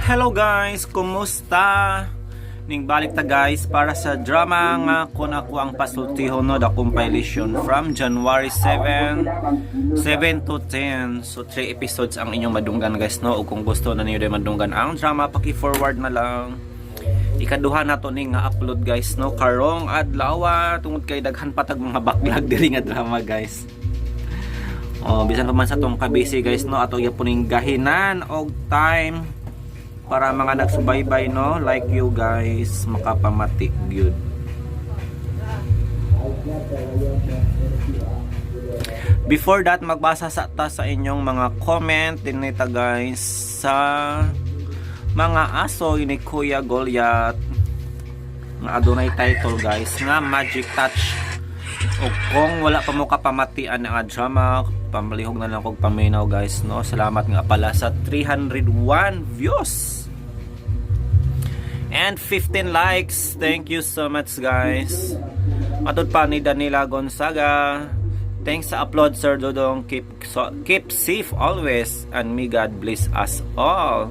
Hello guys, kumusta? Ning balik ta guys para sa drama nga kung ako ang pasultihon no, the compilation from January 7 to 10. So 3 episodes ang inyong madunggan guys no. O kung gusto na niyo din madunggan ang drama, paki-forward na lang. Ikaduha na to ning nga upload guys no. Karong adlaw tungod kay daghan patag mga backlog diri nga drama guys. Bisan pa man sa tong kabisi guys no, ato yapuning gahinan og time para mga nagsubaybay no, like you guys makapamati gyud. Before that, magbasa sa ta sa inyong mga comment dinita guys sa mga aso ni Kuya Goliath nga adunay title guys nga Magic Touch. O kung wala pa mo kapamatian nga drama, pamalihog na lang kog paminaw guys no. Salamat nga pala sa 301 views and 15 likes. Thank you so much guys. Matod pa ni Danila Gonzaga, thanks sa upload Sir Dodong. Keep safe always and may God bless us all.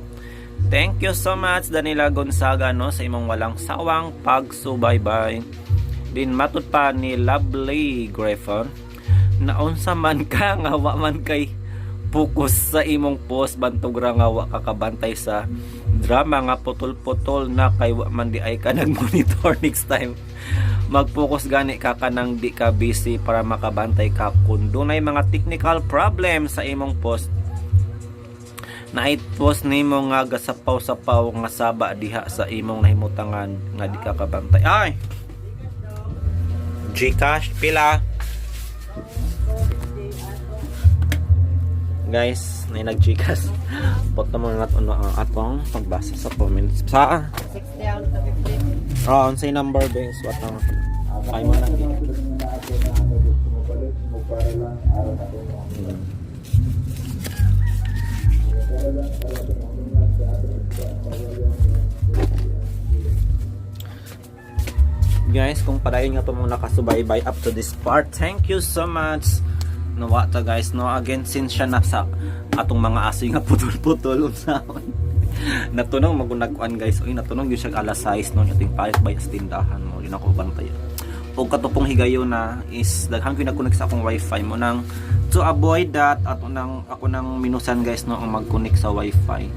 Thank you so much Danila Gonzaga no, sa imong walang sawang pagsubaybay. Din matod pa ni Lovely Griffon, naunsa man ka nga wa man kay focus sa imong post, bantog ra nga wa kakabantay sa drama nga putol-putol na kay wa man di ay ka nag-monitor. Next time mag-focus gani ka kanang di ka busy para makabantay ka kung dunay mga technical problem sa imong post na i-post nimo nga gasapaw-sapaw nga saba diha sa imong nahimutangan nga di ka kabantay. Ay Gcash pila guys, na nag-Gcash. Bota mo na ano ang atong pagbasa sa comments. Sa 60 out of 50. ang say number base what ang ay mo lang guys, kung padayon nga to muna nakasubaybay up to this part, thank you so much. Nawata guys no, again since siya nasa atong mga aso nga putol-putol unsaon natunog magunagkuan guys. Oy natunog gyud siya alas 6 no, ating palit bay sa tindahan mo din ako bantay. Og katupong higayon na is daghan ko nag-connect sa akong wifi mo nang to avoid that ako nang minusan guys no ang mag-connect sa wifi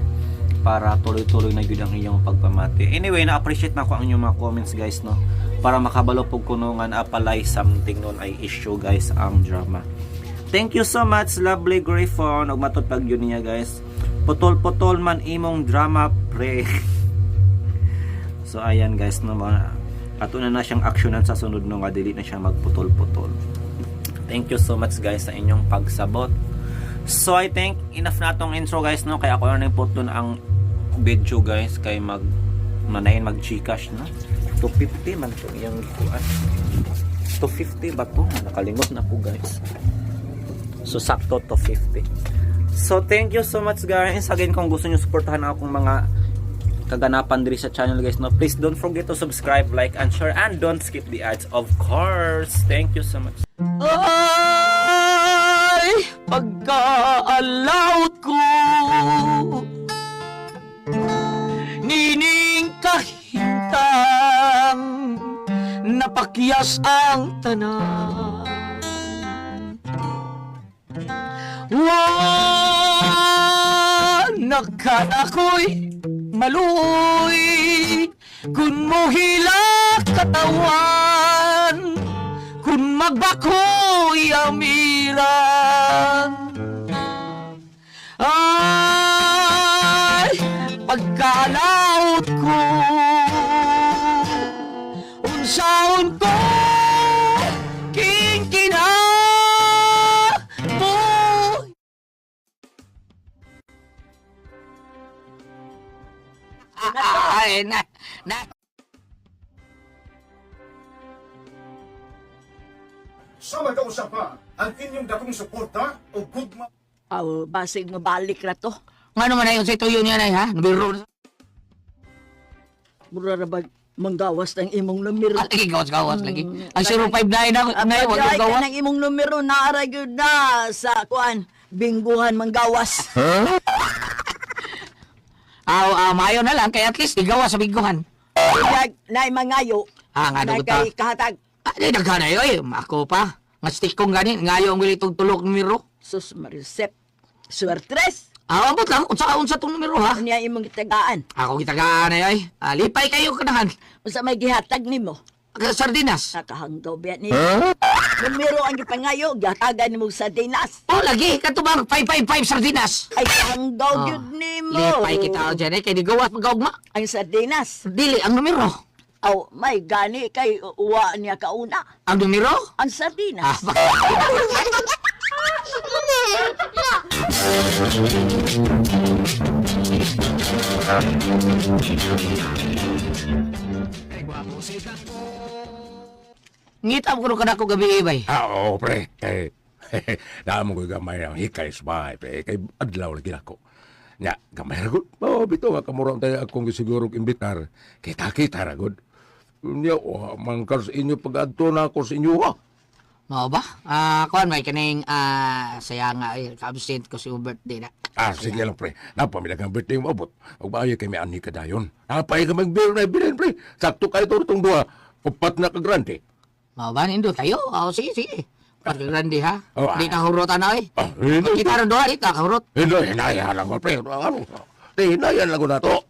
para tuloy-tuloy na gyud ang iyong pagpamati. Anyway, na-appreciate na ko ang inyong mga comments guys no, para makabalo pug kunungan apalay something nun ay issue guys ang drama. Thank you so much Lovely Griffon, og matod pag yun niya guys. Putol-putol man imong drama pre. So ayan guys no, ato na siyang aksyonan sa sunod no nga dili na siya magputol-putol. Thank you so much guys sa inyong pagsabot. So I think enough na atong intro guys no, kaya ako na nang put dun ang video guys kay manayin mag Gcash no. 250 man to yung kuan. 250 ba to? Nakalimot na po guys. So sakto to 50. So thank you so much guys. Again, kung gusto niyo suportahan akong mga kaganapan diri sa channel guys no, please don't forget to subscribe, like and share, and don't skip the ads of course. Thank you so much. Ay, pagka-alawt ko nining kahintang napakyas ang tanan. Nakan ako'y maluoy kun mo hilak katawan, kun magbakoy amiran. Ay, pagkalaot ko unsaon ko kingkina mo. Ay, na Sama ka usapan ang inyong dakong suporta o gudma. Basig mo balik na to. nga naman na yun sa tuyo niya na ha? Nabiro na. Mura na ba manggawas ng imong numero? Lagi gawas-gawas lagi. Ang 059 na ngayon, wag Pagkaya gawas. ka ng imong numero naaragod na sa kuan, bingguhan manggawas. Mayo na lang, kaya at least igawa sa biguhan. Nay mangayo. Nga Nay doon ta. kay kahatag. Di naghanay, oy. Ako pa. Nga stick kong ganin. Ngayon ang wilitong tulok numero. Sus Marisep. Suertres. Abot lang. Unsa tong numero, ha? Unya imong gitagaan. Ako kitagaan ay. Lipay kayo kanahan. Unsa may gihatag nimo? Sardinas. Nakahanggaw biya ni. Numero ang gipangayo, gihatagan nimo sa dinas. Lagi. Katubang 555 sardinas. Ay kahanggaw gyud nimo. Lipay kita o dyan, kaya di gawas magkaugma. Ang sardinas. Dili, ang numero. Aw, may gani kay uwa niya kauna. Ang numero? Ang sardinas. Ngita ko ka na ako gabi, bay. Oo, pre. Naamon ko gamay ang hikay sa bahay, pre. Kay adlaw lagi ako. Nya, gamay ragod. Bito nga kamurang tayo akong siguro imbitar. Kita-kita ragod. Nya, mangkar sa inyo pag-adto na ako sa inyo, ha? Mao ba? Kuan may kaning saya nga ka-absent ko si birthday na. Sige lang, pre. Napamilag ang birthday mo abot. Huwag ba kayo kay may ani ka dayon? Napay ka mag-beer na bilin, pre. Sakto kayo itong duha. Upat na kagrante. Mao ba nindo tayo? Sige. Pagka grande ha. Oh, Di ka hurotan na eh. Hindi. Kita ron doha, di ka hurot. Hindi, hinaya lang ko, pre. Ano? Hinayan lang ko na to.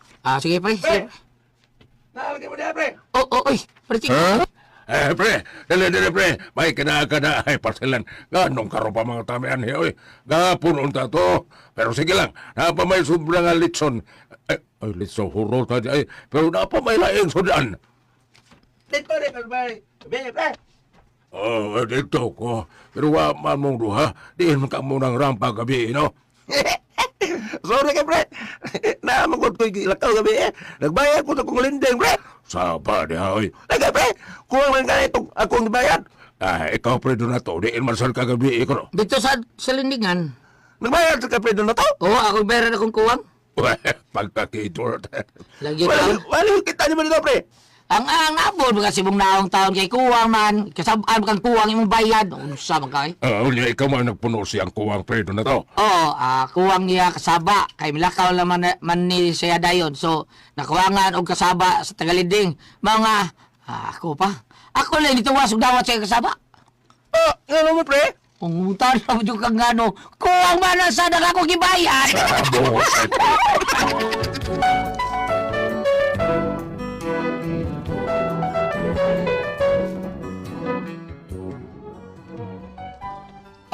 Sige pre. Sige. Nalagay mo na, pre. Oy. Perti. Pre, dali, pre. May kada ay parselan. Ganong karo pa mga tamian, oy. Gapon unta to. Pero sige lang, napa may sobrang litson. Ay, litson, huro ta di ay. Pero napa may laing sudan. Dito rin, pre. Dito ko. Pero wa man mong duha. Diin ka mo ng rampa gabi, no? Sorry kay pre. Namagod ko ilakaw gabi eh. Nagbayad ko sa kong lindeng, pre. Saba niya, oy. Nagay, pre. Kuwang lang ka itong akong bayad. Ikaw, pre, doon na to. Diin marsal ka gabi, ko. Dito sa lindingan. Nagbayad ka, pre, doon na to? Ako meron akong kuwang. Pagkakitor. Lagi ka. Wala kita naman dito, pre. Ang nabol mga sibong naong taon kay kuwang man. Kasabaan kang kuwang imong bayad. Unsa man kay? Unya, ikaw man nagpuno siyang kuwang, pre, doon na to. Kuwang niya kasaba. Kay milakaw naman man ni siya dayon. So, nakuwangan og kasaba sa Tagalinding. Mga, ako pa. Ako lang dito wasog dawat siya kasaba. Ano mo, pre? Pungutan na mo kang gano. Kuwang man ang sana ako gibayad. Boss,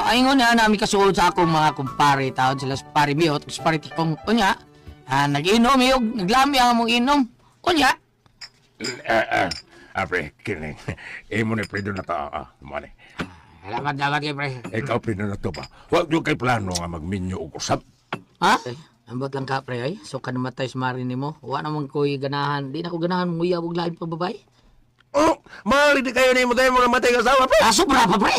Paingon na namin kasuod sa akong mga kumpare taon sila sa pari miyot, sa pari tikong unya. Nag-inom yung naglami ang mong inom. Unya. pre, kining. Imo ni pre doon na to. Mani. Salamat kay pre. Ikaw pre doon na to ba? Huwag nyo kay plano nga magminyo o kusap. Ha? Ambot lang ka pre ay. So ka namatay sa mari nimo. Wa naman ko'y ganahan. Di na ko ganahan nguya og lain pa babae. Mali di kayo ni mo tayo mga matay kasawa, pre. Sobra pa pre.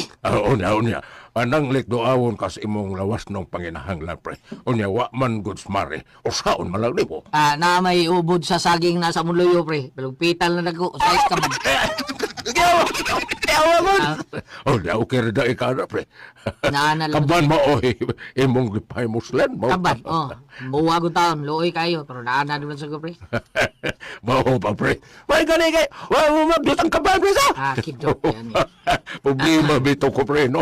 Unya. Anang doawon kas imong lawas ng panginahanglan, pre. Unya, wa man goods mare. O saon malang ni mo. Na may ubod sa saging nasa muluyo pre. Balugpital na nako sa iskaman. Unya, okay rin na ikana, pre. Naana lang. Kaban mo, imong lipay muslan mo. Kaban. Buwag ang taon. Luoy kayo. Pero naana naman sa ko pre. Mao pa, pre. May gani kay, wa mo mabdot ang kaban, pre, sa? Kidok yan eh. Problema bito ko, pre, no?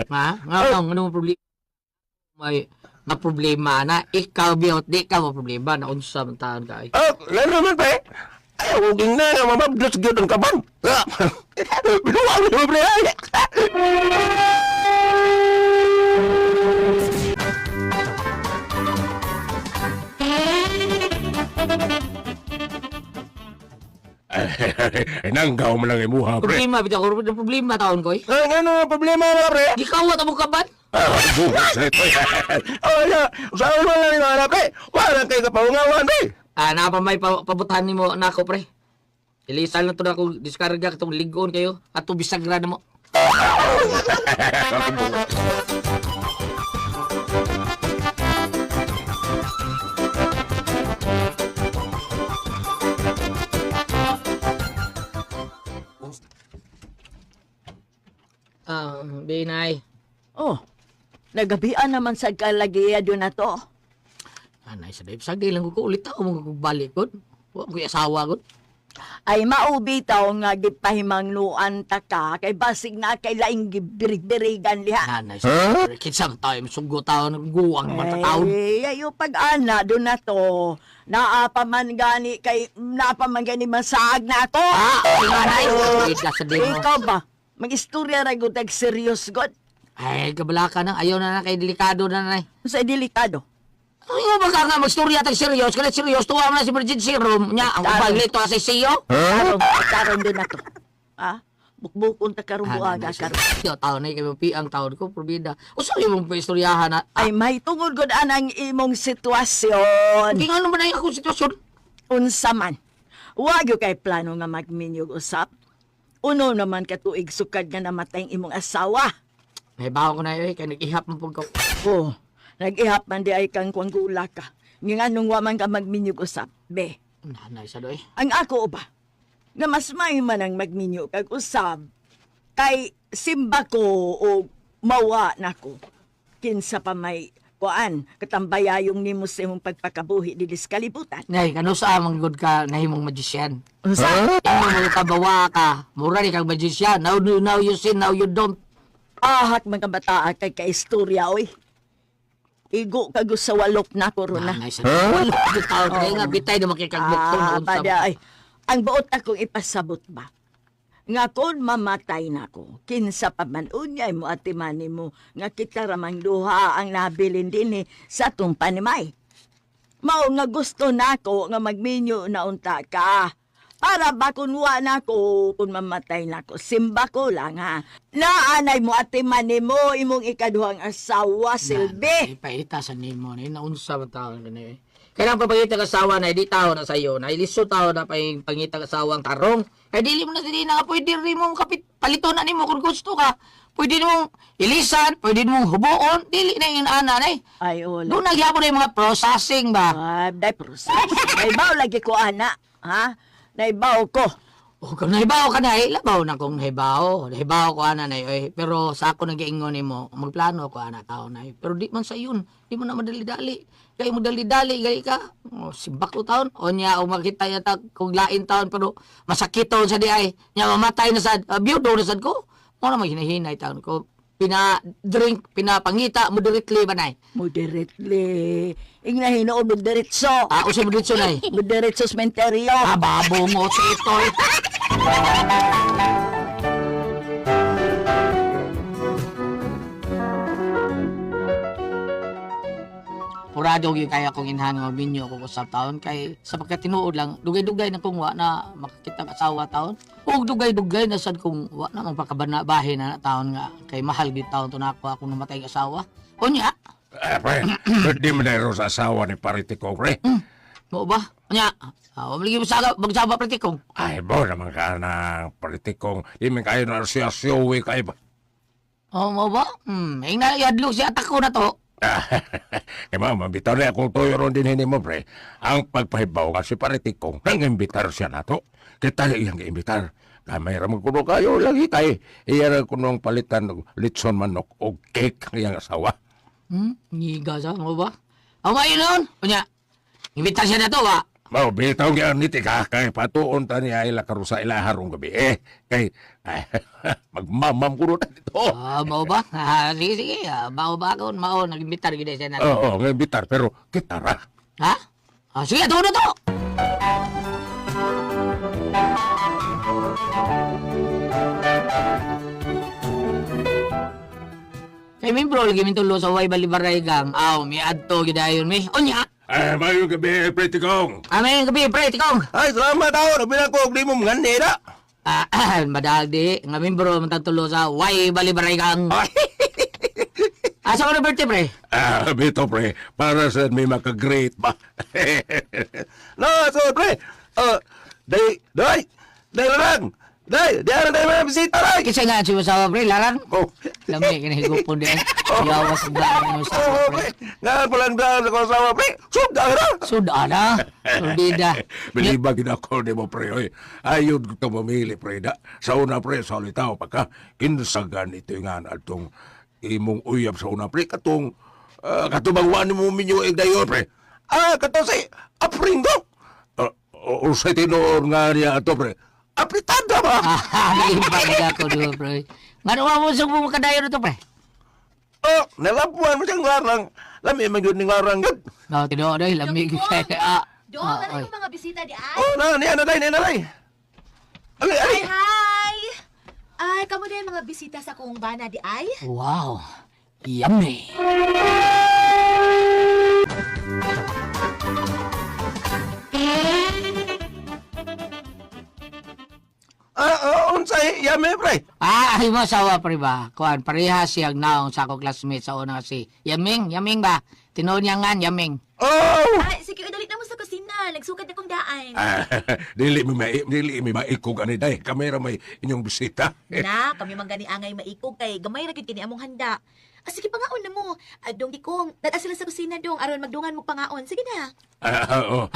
Ano problema? May problema na ikaw biyot, di ka mo problema na unsa man taon ka. Lalo naman, pre. Ay, huging na nga mamabdos gyud ang kaban. Binuwa mo, pre. Nanggaw mo lang imuha, pre. Problema bitaw ko problema taon ko. Ano problema na, pre? Di ka wa ta mo kaban. Bukas na ito. Saan mo lang yung anak, pre? Wala kayo kapaungawan, pre. Na pa may pabutahan nimo nako pre. Ilisan lang to na ako diskarga katong ligon kayo ato bisagra na mo. Binay. Oh, nagabian naman sa kalagiya doon na to. Anay sa day. Sagdi lang ko ulit ako magbalik ko. Wa ko asawa ko. Ay maubitaw nga gipahimangnuan ta ka kay basig na kay laing gibirig-birigan liha. Anay sa day. Kinsang tayo masugo tao nagguwang man taon. Ayo pag-ana do na to. Naapaman gani masag na ako. Anay. Wait lang sa day mo. Ikaw ba? Mag-istorya ra gud tag serious god. Ay, kabala ka nang ayaw na kay delikado na nay. Sa delikado. Ayaw ba ka nga magstorya tag serious? Kaya serious, tuwa mo na si emergency room niya. Ang Taro. ubalito sa siyo. Karon do na to. Ha? Bukbukon ta karon buaga karon. Yo, taon na kayo piang taon ko, probida. Usa yung mong istoryahan na. Ay may tungod gud anang imong sitwasyon. Hindi nga naman na yung akong sitwasyon. Unsa man. Wa gyud kay plano nga magminyog usap. Uno naman katuig sukad nga namatay ang imong asawa. Nahibaw ko na yun, kaya nag-ihap mo po ko. Oh, nag-ihap man di ay kang kuanggula ka. Nga nung wa man ka magminyog usap. Be, Nanay sa doy. ang ako ba? Nga mas may man ang magminyog kag usap. Kay simba ko o mawa na ko. Kinsa pa may kuan, katambayayong nimo sa imong pagpakabuhi di kalibutan. Nay, kano sa amang good ka nahimong magician? Unsa? Imo mo kabawa ka, mura ni kang magician. Now you see, now you don't. Ahak mga bataa kay kaistorya oy. Igo kago sa walop na ko ron na. Nanay sa doy. Wala ko taon kaya nga, bitay na makikagbukto na unsa. Baday. Ang buot akong ipasabot ba? Nga kon mamatay na ko, kinsa pa man unyay mo at timani mo, nga kita ramang duha ang nabilin din sa atong panimay. Mao nga gusto nako nga magminyo na unta ka. Para ba kung wa na ko, kung mamatay na ko, simba ko lang ha. Naanay mo at timani mo, imong ikaduhang asawa, Silbi. Ipaita sa nimo na naunsa man taon ka na eh. Kaya ang papangita ng asawa na di tao na sayo, na iliso tao na pangita ng asawa ang tarong. Kaya dili mo na dili na pwede rin mong palito na nimo kung gusto ka. Pwede mong ilisan, pwede mong hubuon, dili na yung ana na eh. Ay, wala. Doon nagyapon na yung mga processing ba? Day process. Naibaw lagi ko, ana. Ha? Naibaw ko. O kung nahibaw ka na eh, labaw na kung nahibaw. Nahibaw ko ana na eh. Pero sa ako nag-iingon mo, magplano ko ana tao na eh. Pero di man sa yun, di mo na madali-dali. Kaya mo dali-dali, gali ka. O, simbak ko taon. O niya, o makita niya kung lain taon, pero masakit taon sa di ay. Niya mamatay na sad, biyudo na sad ko. Mo na hinahinay taon ko. Pina-drink, pinapangita, moderately ba na eh. Moderately. Ingnahinoon mo diretso. Ako sa moderately na eh. Mo diretso sementeryo. Babo mo sa ito eh. Purado yung kaya kong inhan nga minyo ko sa taon kay sa pagkatinuod lang dugay-dugay na kung wa na makakita ang asawa taon ug dugay-dugay na sad kung wa na magpakabanabahin na taon nga kay mahal gid taon to nako ako namatay ang asawa unya Pre, di mo na rin sa asawa ni Paritiko, pre. mo ba unya umligi mo sa magsaba pratikong Ay, bo naman ka ng Paritikong. Di man kayo na siya siyowi kayo ba? mo ba ing na yadlo siya atak ko na to Kaya mabitaw na akong tuyo ron din hindi mo, pre. Ang pagpahibaw nga si Paritikong, nang imbitar siya na to. Kita na iyang imbitar. Kaya may ramang kuno kayo lagi kay. Iya kunong palitan ng litson manok o cake ang iyang asawa. ngiga sa mo ba ngayon nun unya imbitar siya na to ba Bitaw nga niti ka kay patuon ta niya ila karusa ila harong gabi. Kay magmamam kuno na dito. Mao ba? Sige. Mao ba ako? Mao, nag-imbitar gina siya na. Oo, nga imbitar pero kita ra. Ha? Sige, tuwa na to! Kay membro, lagi mintulo sa way balibaray gang. Aw, mi adto gidayon mi. Onya! Mayong gabi, Paritikong. Amen, gabi, pre, tikong! Ay, salamat ako. Nabilang ko, di mo ngandi na. Madagdi, nga membro, matagtulo sa way balibaray gang. Asa ko na birthday, pre? Bito, pre. Para sa may maka-great ba? No, so, pre. Day lang. Day mga bisita lang. Kasi nga, si Masawa, pre, larang. Oh. Lami, kinahigupon din. Yawas ang daan ng Masawa, Oo, pre. pre. Nga palang dahil sa kasawa, pre. Suda na. Sudana. Sudida. Bilibagin ako ni mo, pre. Oy. Ayun ko mamili, pre. Sa una, pre, sa ulitaw, pagka kinsagan ito nga atong imong uyab sa una, pre. Katong katubangwan mo minyo dayon, pre. Kato si Apringo. Usay tinuor nga niya ato, pre. Apritada ba? Nalimpag na ako doon, pre. Nga naman mo sa mga kadayon ito, pre. Nalapuan mo siyang larang. Lami man yun ni larang yun. No, tino, dahil lamig. Doon, na yung mga bisita di ay. Nanay. Ay, hi! Ay, kamu na yung mga bisita sa kong bana di ay? Wow, yummy. Unsay, yame, pre. Ay mo sawa, pre ba? Kuan, pareha siyang naong sa akong classmate sa una si Yaming ba? Tinoon niya nga, Yaming. Oh! Ay, sige, dalit na mo sa kusina. Nagsukad na kong daan. Dili mi maikog ani day. Kamera may inyong bisita. Na, kami man gani angay maikog kay gamay ra gyud kini among handa. Sige pangaon na mo. Dong di kong, dada sila sa kusina dong aron magdungan mo pangaon. Sige na. Oo.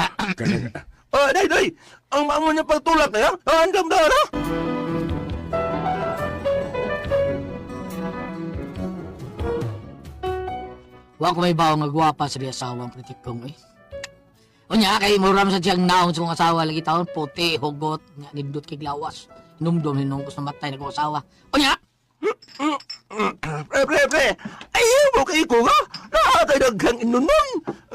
Day. Ang maamo niya pagtulak na yan. Andam na, ano? Wa ko may bawo nga gwapa sa di asawang pritikong eh. Unya kay muram sa siyang naong sa kong asawa lagi taon puti hugot nga nindot kay lawas. Numdum hinong ko sa matay na kong asawa. Unya Pre. Ayaw mo kay ko nga. Nakakay daghang inunon.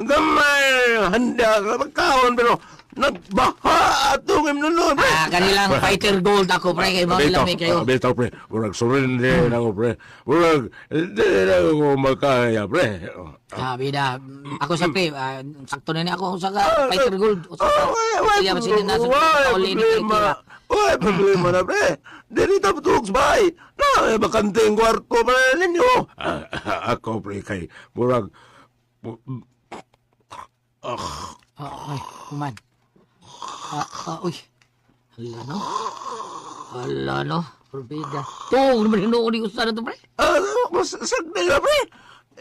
Gamay handa ka magkaon pero nagbaha atong inunon, pre. kanilang fighter gold ako pre kay mga lamig kayo. Bitaw, pre. Murag surrender na ako, pre. Murag, hindi na ako makaya, pre. Sabi na, ako sa pre, sakto na ni ako sa fighter gold. O sa kaya ba sila nasa kauli ni Kikira. Why, problema na, pre. Dili ta patugs bay. Na, bakanteng kwarto pa ninyo. Ako, pre, kay murag... Ay, kuman. Uy. Hala no. Probida. Tuh, naman hinuon ni usa na to, pre. Sagday na, pre.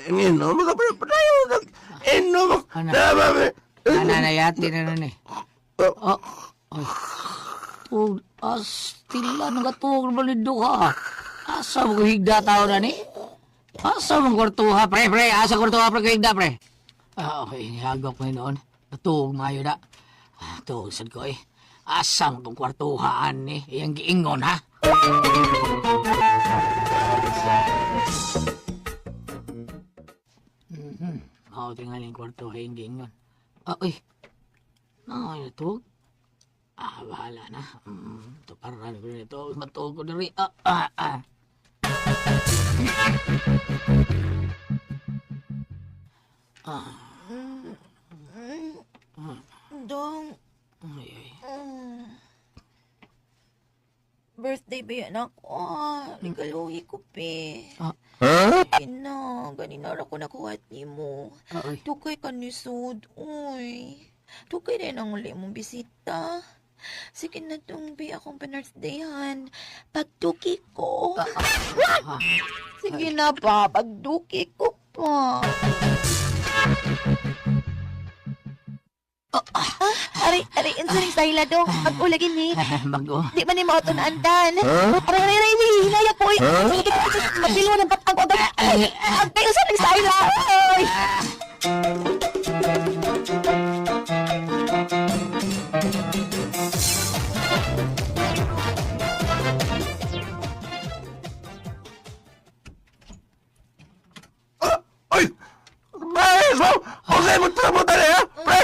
Ngino, mga pre, patayo. Ino, Ana. nama, pre. Nanayati na nun eh. Ay. Tuh, astila nang gatuog naman ni Duha. Asa mo higda tao na ni? Asa mo kwartuha, pre. Asa kwartuha, pre, higda, pre. Okay, hagok mo noon. Natuog mayo na. Tuog sad ko eh. Asang tong kwartuhaan ni. Iyang giingon, ha? Ako tingnan yung kwarto iyang giingon. Uy. Natuog. Bahala na. Ito parang ko nito. Matuog ko na rin. Dong, Ay. birthday ba yan ako? Nagaluhi ko, pe. Ina, ganina ra ko nakuhat ni mo. Ay. Tukay ka ni Sud, uy. Tukay rin ang uli mong bisita. Sige na dong, be, akong birthdayhan. Pagduki ko. Sige na pa, pagduki ko pa. Ari, insuring style dong. Pag-ulagin ni. Bago. Di ba ni mo ito naandan? Aray, hinaya ko. Mapilo ng batang ko. Ang tayo sa style. Ay! Ay! Mas mo! Okay mo trabutan eh, ha? Pre!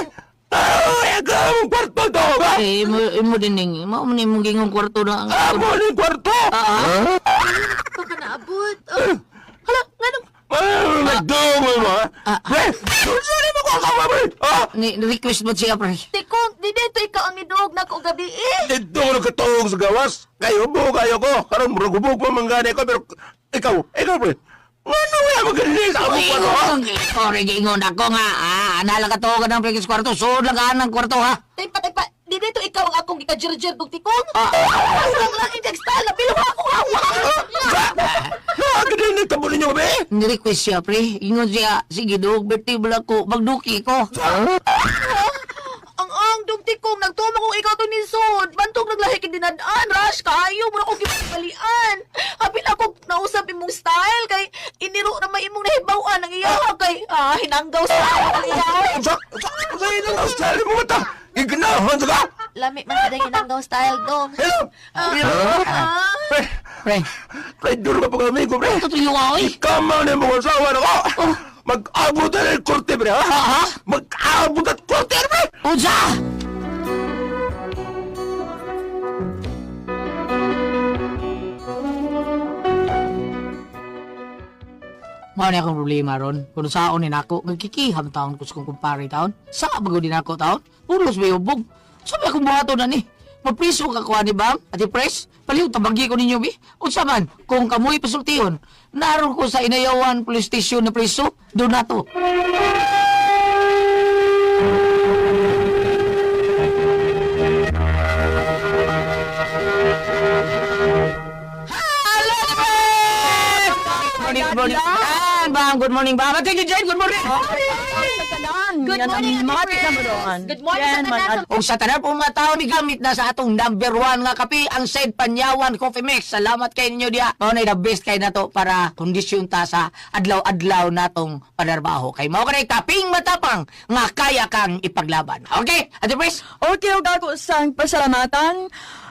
Ay, agam kwarto to, ba? Imo din mo mong gingong kwarto na ang Amo ni kwarto! Baka naabot. Hala, nga Nagdungo mo, ha? Pre! Saan mo ko kasama, pre? ni request mo siya pre. Tikong, di dito ikaw ang nidog na ko gabi eh. Dito ko nagkatulog sa gawas. Kayo mo, kayo ko. Karang muragubog mo manggani ko, pero ikaw, pre. Ano kaya magaling sa akong kwarto, ha? Sorry, gingon ako nga. Anala ka to ka ng prekis kwarto. Sood lang ka ng kwarto, ha? Taypa, di dito ikaw ang akong gikajir-jir kong tikong. Ang lang index-style na bilang ako hawa. Nakagaling nagtabulin niyo, be? Ni-request siya, pre. Ingon siya, sige, dog, birthday mo lang ko. Magduki ko. Ang dugti kong nagtuma kong ikaw to ni Sud. Bantog naglahi kin dinadaan. Rush kayo mo na akong gipagalian. Habil ako nausap imong style kay iniro na may imong bawaan ang iyaw kay hinanggaw sa ang iyaw. Sa ino ang style mo mata? Ignahan ka? Lami man sa hinanggaw style dong. Hello? Pre, Pre, duro ka pa kami ko, pre. tutuyo ka, oy. Ikaw na mga asawa na ko. Mag-abot na ng korte, pre, ha? Mag-abot at korte, pre. Unsa? Mao ni akong problema ron. Kung saon ni nako, nagkikiham taon ko sa kong kumpare taon. Sa bago din ako taon. Pulos may ubog. Sabi akong buhato na ni. Magpriso ka kuha ni Bam, ati pres. Paliw, tabagi ko ninyo, bi. Unsa man, kung kamoy pasultiyon, naroon ko sa Inayawan Police Station na priso, doon na to. Good morning. Bang, good morning, Bang. Ate Jane, good morning. Good morning, Good morning sa tanan. O sa tanan po mga tao, ni gamit na sa atong number 1 nga kape, ang Said Panyawan Coffee Mix. Salamat kay ninyo diya. Mao na the best kay nato para kondisyon ta sa adlaw-adlaw natong panarbaho. Kay mao kanay kaping matapang nga kaya kang ipaglaban. Okay, Ate Pres? Okay, o ako sang pasalamatan.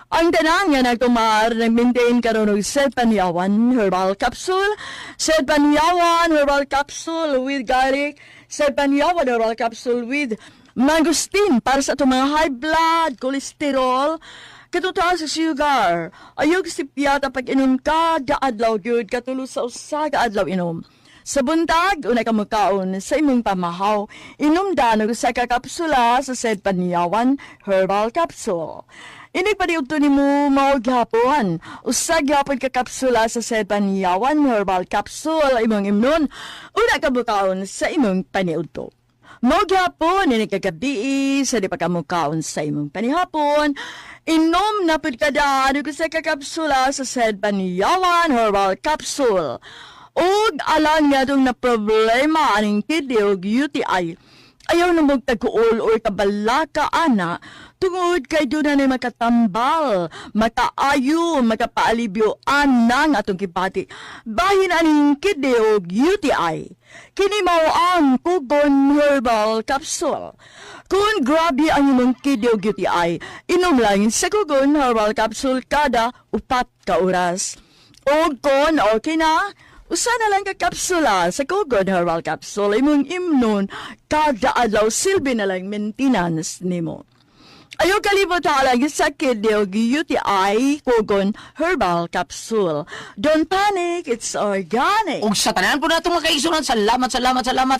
Ang tanan nga nagtumar, nag-maintain karon og Said Panyawan Herbal Capsule. Said Panyawan Herbal Capsule with garlic. Said Panyawan Herbal Capsule with mangosteen para sa itong mga high blood, cholesterol, katutaas sa sugar. Ayog si piyata pag inom ka, adlaw gyud katulo sa usa ka adlaw inom. Sa buntag, unay ka magkaon sa imong pamahaw. Inom danog sa kakapsula sa Said Panyawan Herbal Capsule. Ini paniugto ni mo maughapon. Usa gyapon ka kapsula sa Said Panyawan Herbal Capsule imong imnon. Una ka bukaon sa imong paniudto. Maughapon ini kagabi sa di pa ka mukaon sa imong panihapon. Inom na pud kada ano sa kakapsula sa Said Panyawan Herbal Capsule. Og alang nga dong na problema aning kidney og UTI. Ayaw na magtagkuol o kabalaka, ana. Tungod kay doon na makatambal, makaayo, makapaalibyo, anang atong kipati. Bahin aning kidney o UTI. Kini mao ang Kugon Herbal Capsule. Kung grabe ang imong kidney o UTI, inom lang sa Kugon Herbal Capsule kada 4 ka oras. O kung okay na, usa na lang ka kapsula sa Kugon Herbal Capsule imong imnon kada adlaw silbi na lang maintenance nimo. Ayaw kalimot lang sa kidney o UTI Kugon Herbal Capsule. Don't panic, it's organic. Og sa tanan po nato mga kaigsunan, salamat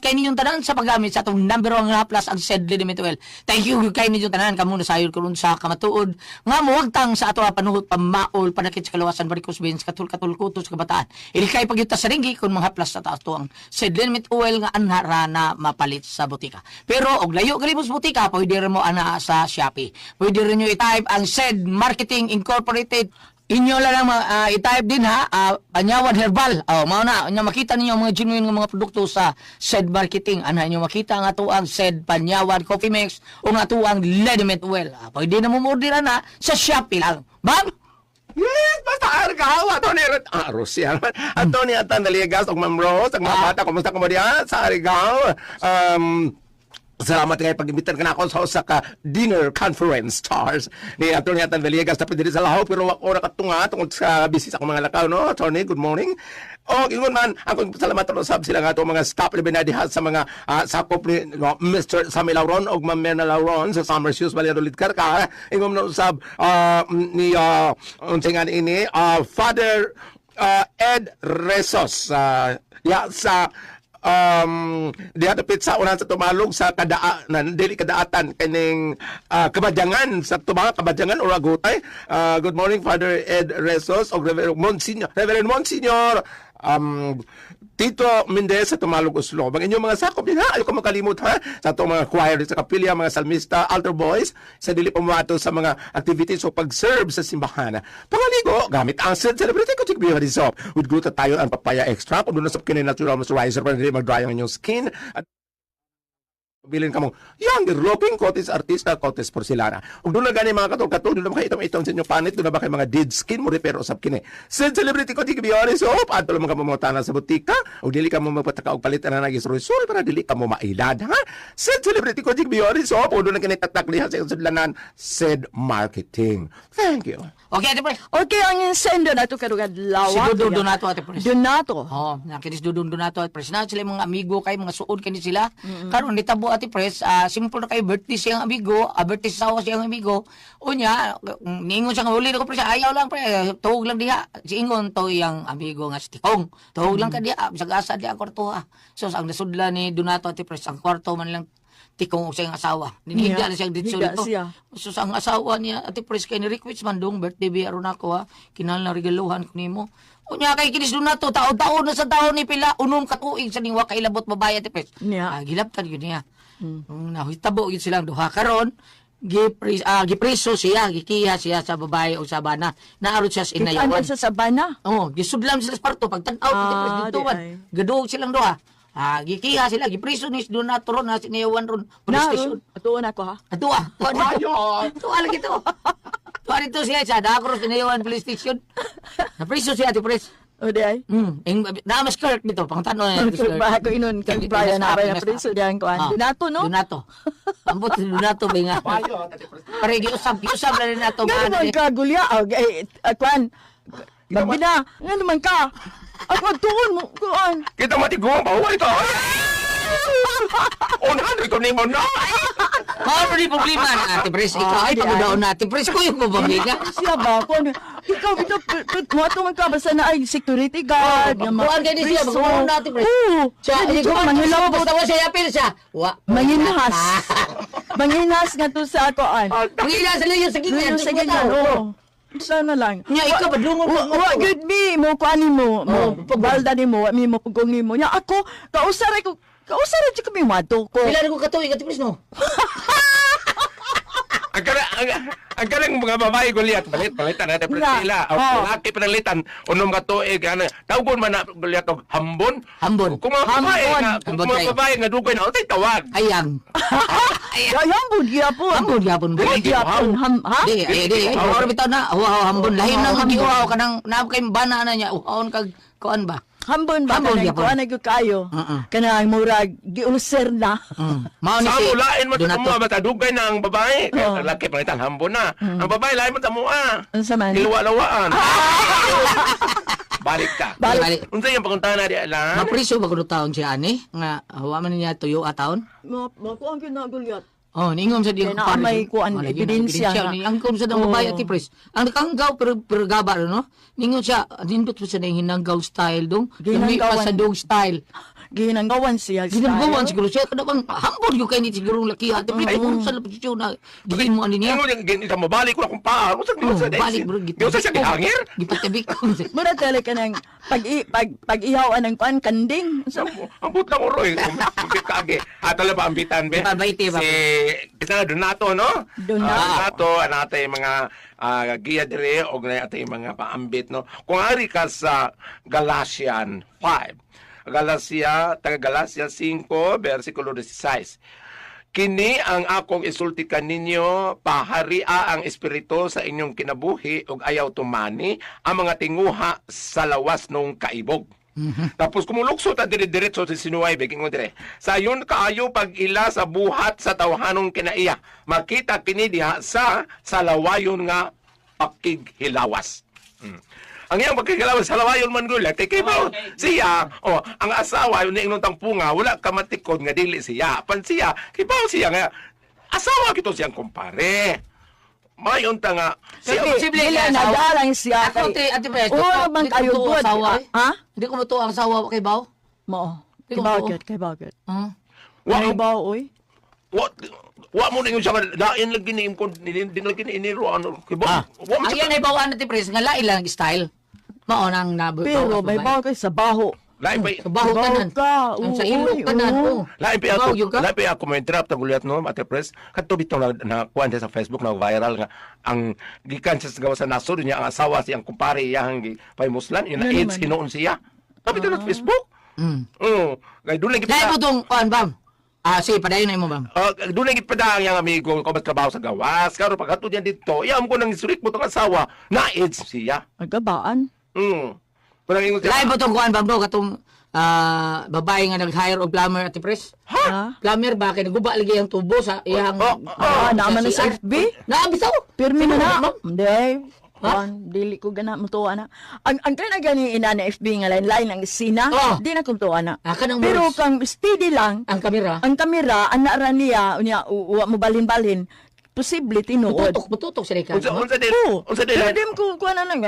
kay ninyong tanan sa paggamit sa atong number 1 nga plus ang Said Limit Well. Thank you kay ninyong tanan kamo nasayod ko ron sa kamatuod nga muwagtang sa ato panuhot pamaol panakit sa kalawasan varicose veins katul kutos kabataan. Ilikay pagyuta sa ringgi kun mga plus sa ato ang Said Limit Well nga anhara na mapalit sa butika. Pero og layo galibos butika pwede rin mo ana sa Shopee. Pwede rin nyo i-type ang Said Marketing Incorporated. Inyo lang i-type din ha, Panyawan Herbal. Mao na, makita ninyo ang mga genuine nga mga produkto sa Said Marketing. Ana inyo makita nga to ang Said Panyawan Coffee Mix o nga to ang Lediment Well. Pwede na mo orderan na sa Shopee lang. Bang! Yes, basta argaw. Ato ni Aros yan. Ato ni Atan Daligas og Ma'am Rose. Ang mga bata, kumusta ka mo diyan sa argaw? Salamat kayo pag-imbitan ka na ako sa usa ka dinner conference stars ni Atty. Atan Villegas na pwede sa lahaw pero ako nakatunga tungkol sa bisis ako mga lakaw, no? Atty. Good morning. O, ingon man, ako salamat ako sab sila nga ito mga staff na binadihat sa mga sakop ni Mr. Sammy Lauron o Ma'am Mena Lauron sa Summer Shoes Valladolid Karka. Ingon man sab ni unsingan ini Father Ed Resos sa diha dapit sa unahan sa tumalog sa kadaanan dili kadaatan kaning kabadyangan sa mga kabadyangan o agutay. Good morning Father Ed Resos o Reverend Monsignor Tito Mendez sa Tumalog Oslo. Ang inyong mga sakop din ha, ayaw ko makalimot ha, sa itong mga choir sa kapilya, mga salmista, altar boys, sa dili pamato sa mga activities o pag-serve sa simbahan. Pangaligo, gamit ang celebrity ko tig biwa di soap. With gluta tayo ang papaya extra, kung doon na sa kinay natural moisturizer para hindi mag-dry ang inyong skin. At bilin ka mong younger looking cottage artista, cottage porcelana. Ug doon na gani mga katol-katol, doon na makita itong sa inyo panit, doon na ba kay mga dead skin mo repair usab kini. Said celebrity ko di biyari so adto lang ka mamutana sa butika, ug dili ka mo magpataka og palit na nagisuri-suri para dili ka mo mailad, ha? Said celebrity ko di biyari so doon na kini tataklihan sa sudlanan said marketing. Thank you. Okay, Ate Pres. Okay, ang insendo na ito karugad Si lawak. Dudong Donato, Ate Pres. Donato. Oh, nakinis Dudong Donato at Pres. Na sila mga amigo kay mga suod kani sila. Karon nitabo Ate Pres, simple na kay birthday siyang amigo, birthday sa asawa siyang amigo. Unya, ningon siya nga uli ko Pres, ayaw lang Pres, tuhog lang diha. Si ingon to iyang amigo nga si Tikong. Tuhog lang ka diha, bisag asa diha kwarto ha. So ang nasudla ni Donato Ate Pres, ang kwarto man lang Tikong og siyang asawa. Ninihigda na siyang ditso Higa dito. siya. So ang asawa niya, Ate Pres, kay ni-request man dong birthday biya ron ako ha. Kinahanglan na regaluhan ko nimo. Unya kay kinis do na to, taon-taon na sa taon ni pila, unom ka tuig sa ningwa kay labot babae Ate Pres. Niya. Gilabtan yun niya. Nahitabo yun silang duha. Karon, gipreso siya, gikiya siya sa babae o sa bana. Naarot siya sa Ano inayawan. sa sabana? Oh, gisudlam sila sa parto pagtan-aw Ate Pres Ah, dito di man. ay. Gaduog silang duha. Gikiya sila, gipreso ni do na turon na sinayawan ron police station. Atuon ako ha. Atua. Atua lagi to. Tuwa dito siya sa Dacros sinayawan police station. Napreso siya Ate Pres. O di ay. Namas skirt dito, pang tanong na Ba ko inon kay Brian na na preso diyan ko. Donato no? Donato. Ambot si Donato ba nga? Pare giusab na rin nato Nga naman ka gulya. Kwan. Babi na. Nga naman ka. Ako tuon mo. Kuan. Kita matigong bawa ito. Unahan ko nimo na. Paano ni problema na Ate Pres? Ikaw ay di ay. pagdaon na Ate Pres ko yung bumangga. Siya ba? Kung ikaw, mo ito man ka, basta na ay security guard. nga Kuhaan kayo ni siya, preso. magkuhan na Ate Pres. Oo. Siya, Hindi ikaw ko ang manghilabot. basta wa siya yapil siya. Manginhas. Manginhas nga to sa akoan. Mangina sa layo sa gigyan. Ngayon sa ganyan, oo. Sana lang. Nya, ikaw ba, dungon mo. Wa good me mo kuanin mo. Mo balda ni mo, wa mi mo pugong mo. Ya ako kausaray ko kami mato ko. Pila na ko katuig Ate Pres no? Ang kanang mga babae guliat palitan natin Nga. sila. Oh. Laki panalitan unom ka tuig ana. Tawgon man na guliat og hambon. Hambon. Kung mga babae Hambon. nga, Hambon kung mga tayo. babae nga dugay na utay tawag. Ayang. Ayang bud gyapon. Hambon yapon. Gyapon ha? Di. Ora bitaw na. Hambon. Lahim nang magiuhaw ka nang naab kay bana na niya. Uhawon kag kuan ba? Hambon ba Hambon kanang gyapon. kuan gyud kayo. Kanang murag giulser na. Mao ni Sa si lain mo Donato. mo basta dugay na ang babae. Oh. Laki palitan hambon na. Ang babae lain mo tamua. Unsa man? Ilwa-lawaan. Balik ka. Balik. Unsa yung paguntahan na di ala? Mapriso ba kuno taon siya ani? Nga hawa man niya tuyo a taon? Mo kuan gyud na gulyat. Oh, ningom sa diyan Kaya na may kuan, ebidensya nga. Ang kom sa dang babae Ate Pres. Ang nakanggaw pero gaba no. Ningom siya nindot pa sa nang hinanggaw style dong. Dumi pa sa dong style. Ginanggawan siya. Ginagawan siguro siya kada bang hambol yung kay ni siguro laki Ate Pres. Kung sa posisyon na gigin mo ani niya. Ingon yung sa mabalik ko na kung paano. Unsa Balik bro Yung sa siya gihangir? Gipatabik ko. Mura tali ka ng pag-ihawan ng kuan kanding. Ang puta mo roy. Kumpit kage. Atala ba ambitan be? Babaiti ba? Si kita Donato no? Donato. Anatay mga giya dire og na atay mga paambit no. Kung ari ka sa Galatian 5. Taga Galacia 5 versikulo 16. Kini ang akong isulti kaninyo, paharia ang espiritu sa inyong kinabuhi ug ayaw tumani ang mga tinguha sa lawas nung kaibog. Tapos kumulukso ta dire-diretso sa sinuway beging mo dire. Sayon kaayo pag-ila sa buhat sa tawhanong kinaiya. Makita kini diha sa lawayon nga pakighilawas. Ang iyang pagkikalawas sa lawayon man gula, kay ba siya, ang asawa, yung niinong tangpunga, wala ka matikod nga dili siya. Pan siya, kay ba siya nga, asawa kito siyang kumpare. Mayon ta nga, siya, Posible Dili kaya na asawa. dalang siya Ako Ate Pres. Oo man kayo good. Ha? Hindi ko matuwa ang asawa kay Bao. Mo. Di ko Kay bagit. Ah. Kay ba oy? wa mo ningon siya nga, dain lagi ni imkon, din lagi ni iniro, ano, kay ba, wa mo Ang siya, yan ay bawaan Ate Pres nga lain lang ang style. Mao nang nabuto. Pero may bagay sa baho. lain pa, Sa baho kanan. ka. Ang sa ilok kanan. oo. lain pa Bawo yung ka? lain pa ako may draft ang gulyat no, Ate Pres, kadto bitong na kuan sa Facebook na viral nga, ang gikan sa gawa sa nasod niya, ang asawa siyang kumpare, iyang paimuslan, yun na Ano AIDS, naman? hinoon siya. Sabi ito na Facebook. Mm. Oo. Kaya doon lang Lain mo kita. tong kuan bam. Sige, padayon na mo, ma'am. Doon na ipadaang yung amigo ko trabaho sa gawas. Karon pagkato niya dito, iyam ko nang isurik mo tong asawa na AIDS siya. Agabaan. Kunang ingon siya. Live mo itong kuhan, ma'am, bro, katong babae nga nag-hire og plumber at Pres. Ha? Plumber ba? Kaya naguba lagi ang tubo sa iyang... Naman na sa CR. FB? Naabitaw! Pirmi na na. Ma'am? Hindi. Dili ko gana mo tuwa na. Ang kaya na gani ina na FB nga lain-lain ang sina, di na kong tuwa na. Kanang Pero Morris, kang steady lang, ang kamera, ang kamera, ang naara niya, uwa mo balin-balin, posible tinuod. bututok sila ka. Unsa din? Oo. Unsa din? Pero di mo kuha na lang,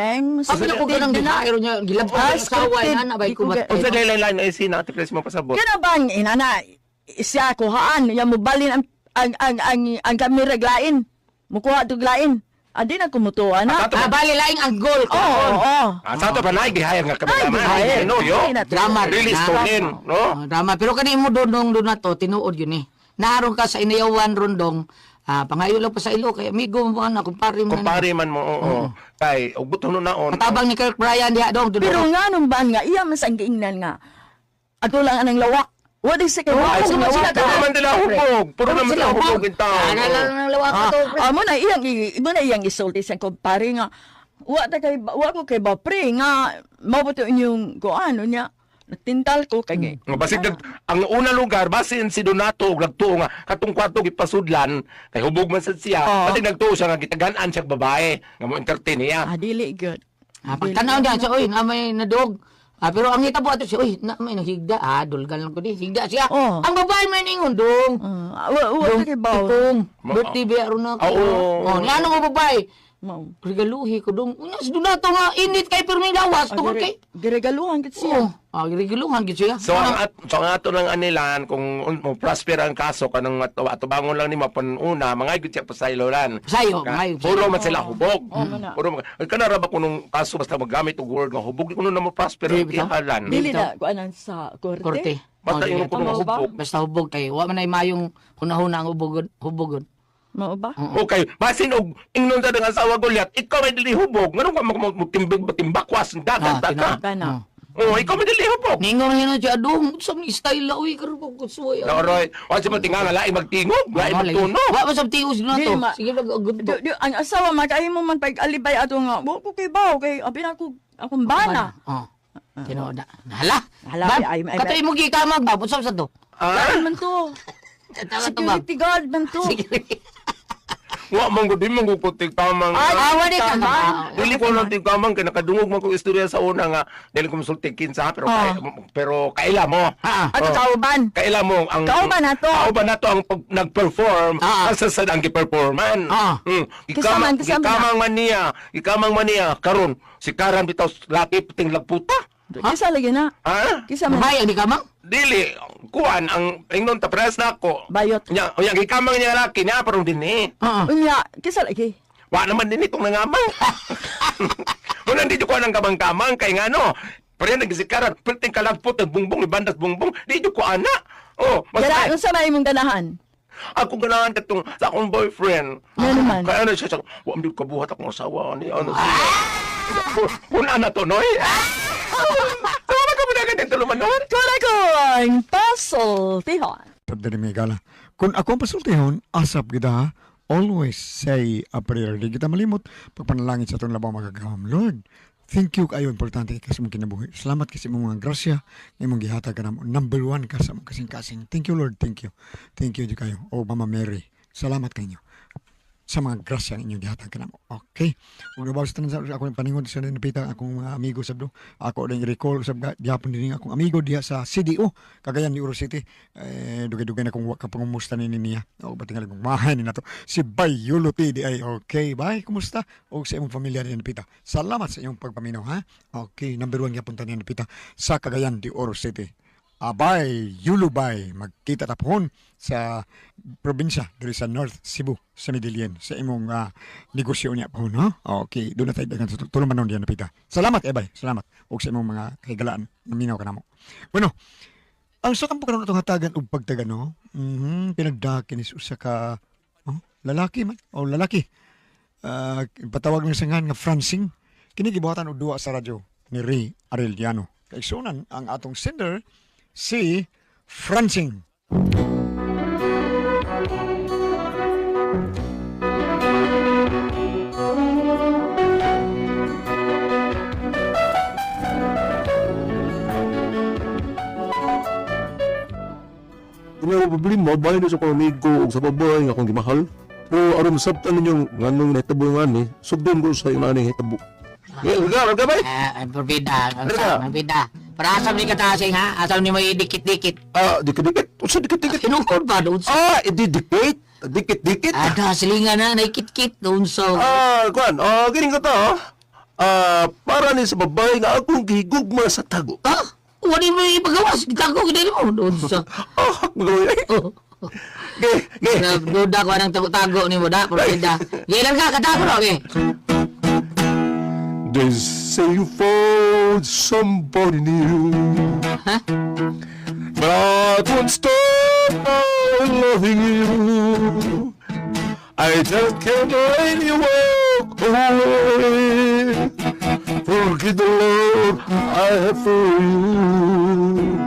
Sabi na ko ganang gihire niya, gilab ko ang asawa, scripted. ina na ba ko ba? Unsa din lain na isina ati pres mo pasabot. Kaya bang inana, siya kuhaan, niya mo balin ang kamera glain. Mukuha to glain. Adi na kumutuwa na. Bali laing ang goal ko. Oo. Sa to pa na gihayag nga kameraman. Ay, No, yo. Drama. Really stolen, no? Drama. Pero kani mo doon na to, tinuod yun eh. Naroon ka sa inayawan rondong, pangayo lang pa sa ilo, kay amigo mo na, kumpare mo na. Kumpare man mo, oo. Kay, ugbot no naon. Katabang ni Kirk Bryan diha dong. Pero nga nung baan nga, iya mas ang giingnan nga. Ato lang anang lawak. What is it? Ay, sila naman nila hubog. Puro naman nila hubog in town. Ang lawak ka to. Mo na iyang isulti sa kumpare nga. Wa ko kay ba pre nga mabuto inyong kuano niya. Natintal ko kay. Nga basig ang una lugar basin si Donato ug nagtuo nga katong kwarto gipasudlan kay hubog man sad siya. Pati nagtuo siya nga gitagan-an siya babae nga mo entertain niya. Dili good. Pagtanaw niya siya, oy, na may nadog. Pero ang kita po ato siya, uy, na may nahigda. Dulgan lang ko di. Higda siya. Ang babae may ningon, dong. Wa kay ba. Birthday ba aron na ko. Nga mo babae. Regaluhi ko dong. Unya si Donato nga init kay pero may lawas tungod kay. Giregaluhan gid siya. Regaluhan gid siya. So ang ato lang anilan kung mo prosper ang kaso kanang atubangon lang ni mapanuna mga gid siya pasaylolan. Sayo, Puro man sila hubog. Puro kanara ba kunong kaso basta magamit og word nga hubog di kuno na mo prosper ang ihalan. Dili na kuanan sa korte. Basta yung kuno hubog. Basta hubog kay wa man ay mayong hunahuna ang hubogon. Mao ba? Okay, basin og ingnon sa nga asawa Goliath, ikaw may dili hubog. Ngano ka timbakwas dagat ka. Kana. Ikaw may dili hubog. Ningon niya na siya dong sa ni style la uy karo ko suway. Oroy, wa si matinga nga lain magtingog, lain magtuno. Wa ba sa tingos na to. Dili, Sige good to. Ang asawa mo man pag-alibay ato nga. Wa ko kay baw kay abi na akong bana. Tinoda. Hala. Ay, Katoy mo gikamag ba sa to. Lain man to. Tama to ba? Security guard man to. Wa man gud di man gud putik tamang. Awa ni ka. Dili ko lang tigkamang kay nakadungog man ko istorya sa una nga dili ko musulti kinsa pero kaila mo. Ato kauban. Kaila mo ang Kauban nato. Kauban nato ang nag-perform sa sad ang gi-performan. Kisaman Ikamang man niya karon si Karan bitaw laki puting lagputa. Kisa lagi na. Kisa man. Bahay ang di kamang? Dili kuan ang ingnon ta pres na ko. Bayot. Nya, o yang gikamang niya laki niya parang dinhi. Unya, kisa lagi. Wa naman din itong nangamang. Wala hindi ko anang kamang-kamang kay ngano. Pero yan nagisikaran, perting kalagpot, nagbungbong, ibandas bungbong, di ko ana. Mas Gana, unsa may imong ganahan? ako ganahan katong sa akong boyfriend. Ano naman? Kaya ano siya, wa ambil kabuhat akong asawa ni ano siya. Kuna na to, noy. Tama ka mo na ganyan tulumanon. Kura ko ang puzzle, tihon. Tadari may gala. Kung ako ang pasultihon, asap kita ha. Always say a prayer. Di kita malimot. Pagpanalangin sa itong labang magagawam. Lord, thank you kayo. Importante kasi mong kinabuhi. Salamat kasi mong mga grasya. Ngayon mong gihatag ka na mo. Number 1 ka sa mong kasing-kasing. Thank you, Lord. Thank you. Thank you di kayo. O Mama Mary. Salamat kayo sa mga grasya ang inyong gihatag ka na mo. Okay. Huwag na ba sa tanan sa ako yung paningon sa napita akong mga amigo sabdo. Ako rin recall sa gihapon din akong amigo diha sa CDO. Cagayan ni Oro City. Dugay-dugay na kung kapangumusta ni niya. O ba't nga mahay ni na to. Si Bayulo di ay okay. Bye. Kumusta? O sa imong pamilya ni napita. Salamat sa inyong pagpaminaw ha. Okay. Number 1 nga punta ni napita sa Cagayan di Oro City. Abay, Yulubay, magkita tapon sa probinsya diri sa North Cebu, sa Medellin, sa imong negosyo niya po, no? Okay, doon na tayo dagan sa tulumanon diyan napita. Salamat, Ebay, salamat. O sa imong mga kahigalaan, naminaw ka na mo. Bueno, ang sa kampo karon itong hatagan o pagtagan, no? Pinagdakin is usa ka lalaki man, o lalaki. Patawag ng sangan nga Francing. Kinigibuhatan og duwa sa radyo ni Ray Arellano. Kaigsunan ang atong sender, si Francing. Kung may problema, bahay na sa panig ko o sa babae nga akong gimahal. O aron sabtan ninyo nganong nahitabo nga ni, subdon ko sa imani hitabo. Laga ba? Porbida, porbida. Para asam ni katasing ha? Asam ni mo idikit-dikit. Dikit-dikit. Usa dikit-dikit. Sinungkod ba doon sa... Dikit. Dikit-dikit. Ada, silingan na, naikit-kit doon sa... Kuan, gining ko to. Para ni sa babae nga akong gihigugma sa tago. Wala mo ipagawas. Gitago ko din mo doon sa... Magawa Ge. Duda ko anang tago-tago ni mo da, porbida. Gilan ka, katago na, okay? They say you found somebody new, Ha? but won't stop my loving you. I just can't let you walk away. Forget the love I have for you.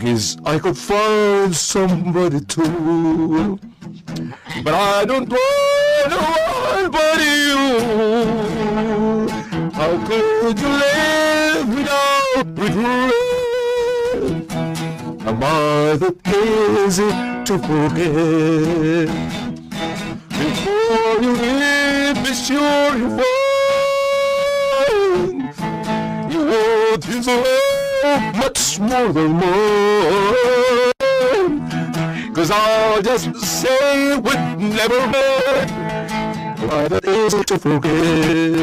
Guess I could find somebody too, but I don't want no one but you. How could you live without regret? Am I that easy to forget? Before you leave, be sure you find you deserve much more than mine. 'Cause I'll just say we never met. Why that easy to forget?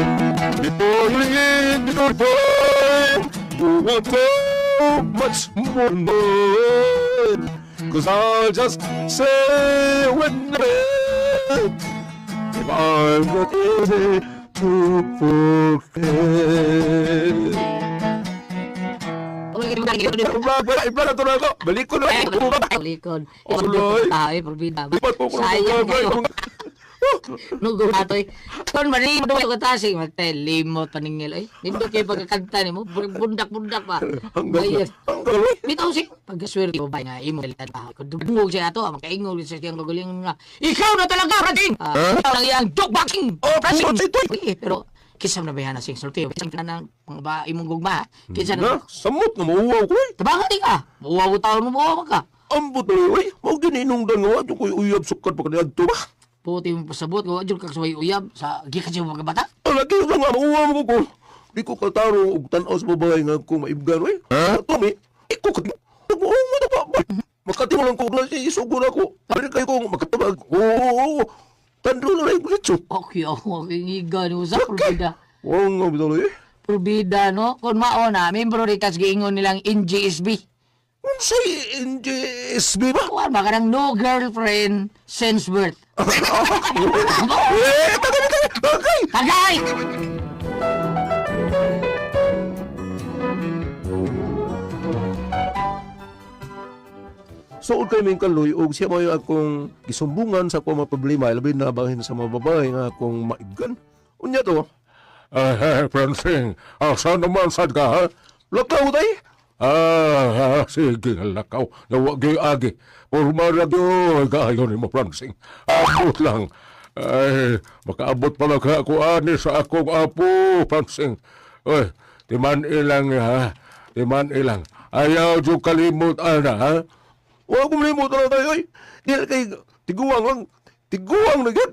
Before you leave, before you find you want so much more than mine. 'Cause I'll just say we never met. If I'm not easy to forget. Ibla na to na ako. Balik ko na ako. Likod. Oh, Loy. Ay, porbida. Lipat po ko na Sayang ako. kayo. Nugo na to eh. Kon mali mo daw katasing. Magtay, limot paningil eh. Nindot kayo pagkakanta ni mo. Bundak-bundak pa. Ayun. Bitaw si pagkaswerte mo ba nga imo dalitan pa. Kung dungog siya ato, makaingog sa siyang kagaling nga. Ikaw na talaga, Prating! Ikaw lang iyang joke boxing! Oh, Prating! ito. Pero, kisam na ba yan na sing sulti? Kisam na ng mga ba imong gugma? Kisam na... Samot na mauwaw ko eh. Tabangan di ka! Uwaw taon mo buwaw ka! Ambot na eh. Huwag gininungdan nga. Yung ko'y uyab sukat pa kaniyad to ba? Puti mo pasabot, kung adyon kagsaway uyab sa gikan siya mga bata. Lagi lang nga mauwaw ko ko. Di ko kataro og tanaw sa babae nga kung maibgan eh. Tumi, iko ka. Nag-uong mo na ba? Makati mo lang ko na siya isugon ako. Pwede kayo kong makatabag. Oo. Tando na lang ko dito. Okay, ako, kingiga ni Usa, probida. Oo nga bitalo eh. Probida, no? Kung maona, membro rin kas giingon nilang NGSB. Unsay NJSB ba? Kuwan ba ka ng no girlfriend since birth? Tagay! Tagay! Suod kay Ming Kaloy og siya mayo akong gisumbungan sa akong mga problema labi na bahin sa mga babae nga akong maibgan. Unya to. Francine, asa naman sad ka ha? Lakaw tay? Sige lakaw. Nawag agi. Forma na doon. Kayo ni mo Francine. Abot lang. Ay, makaabot pala ka ako ani sa akong apo, Francine. Oy, timan ilang ha. Timan ilang. Ayaw dyo kalimut ana ha. Huwag kong limutan na tayo, ay. Dili kay tiguang lang. Tiguang na yun.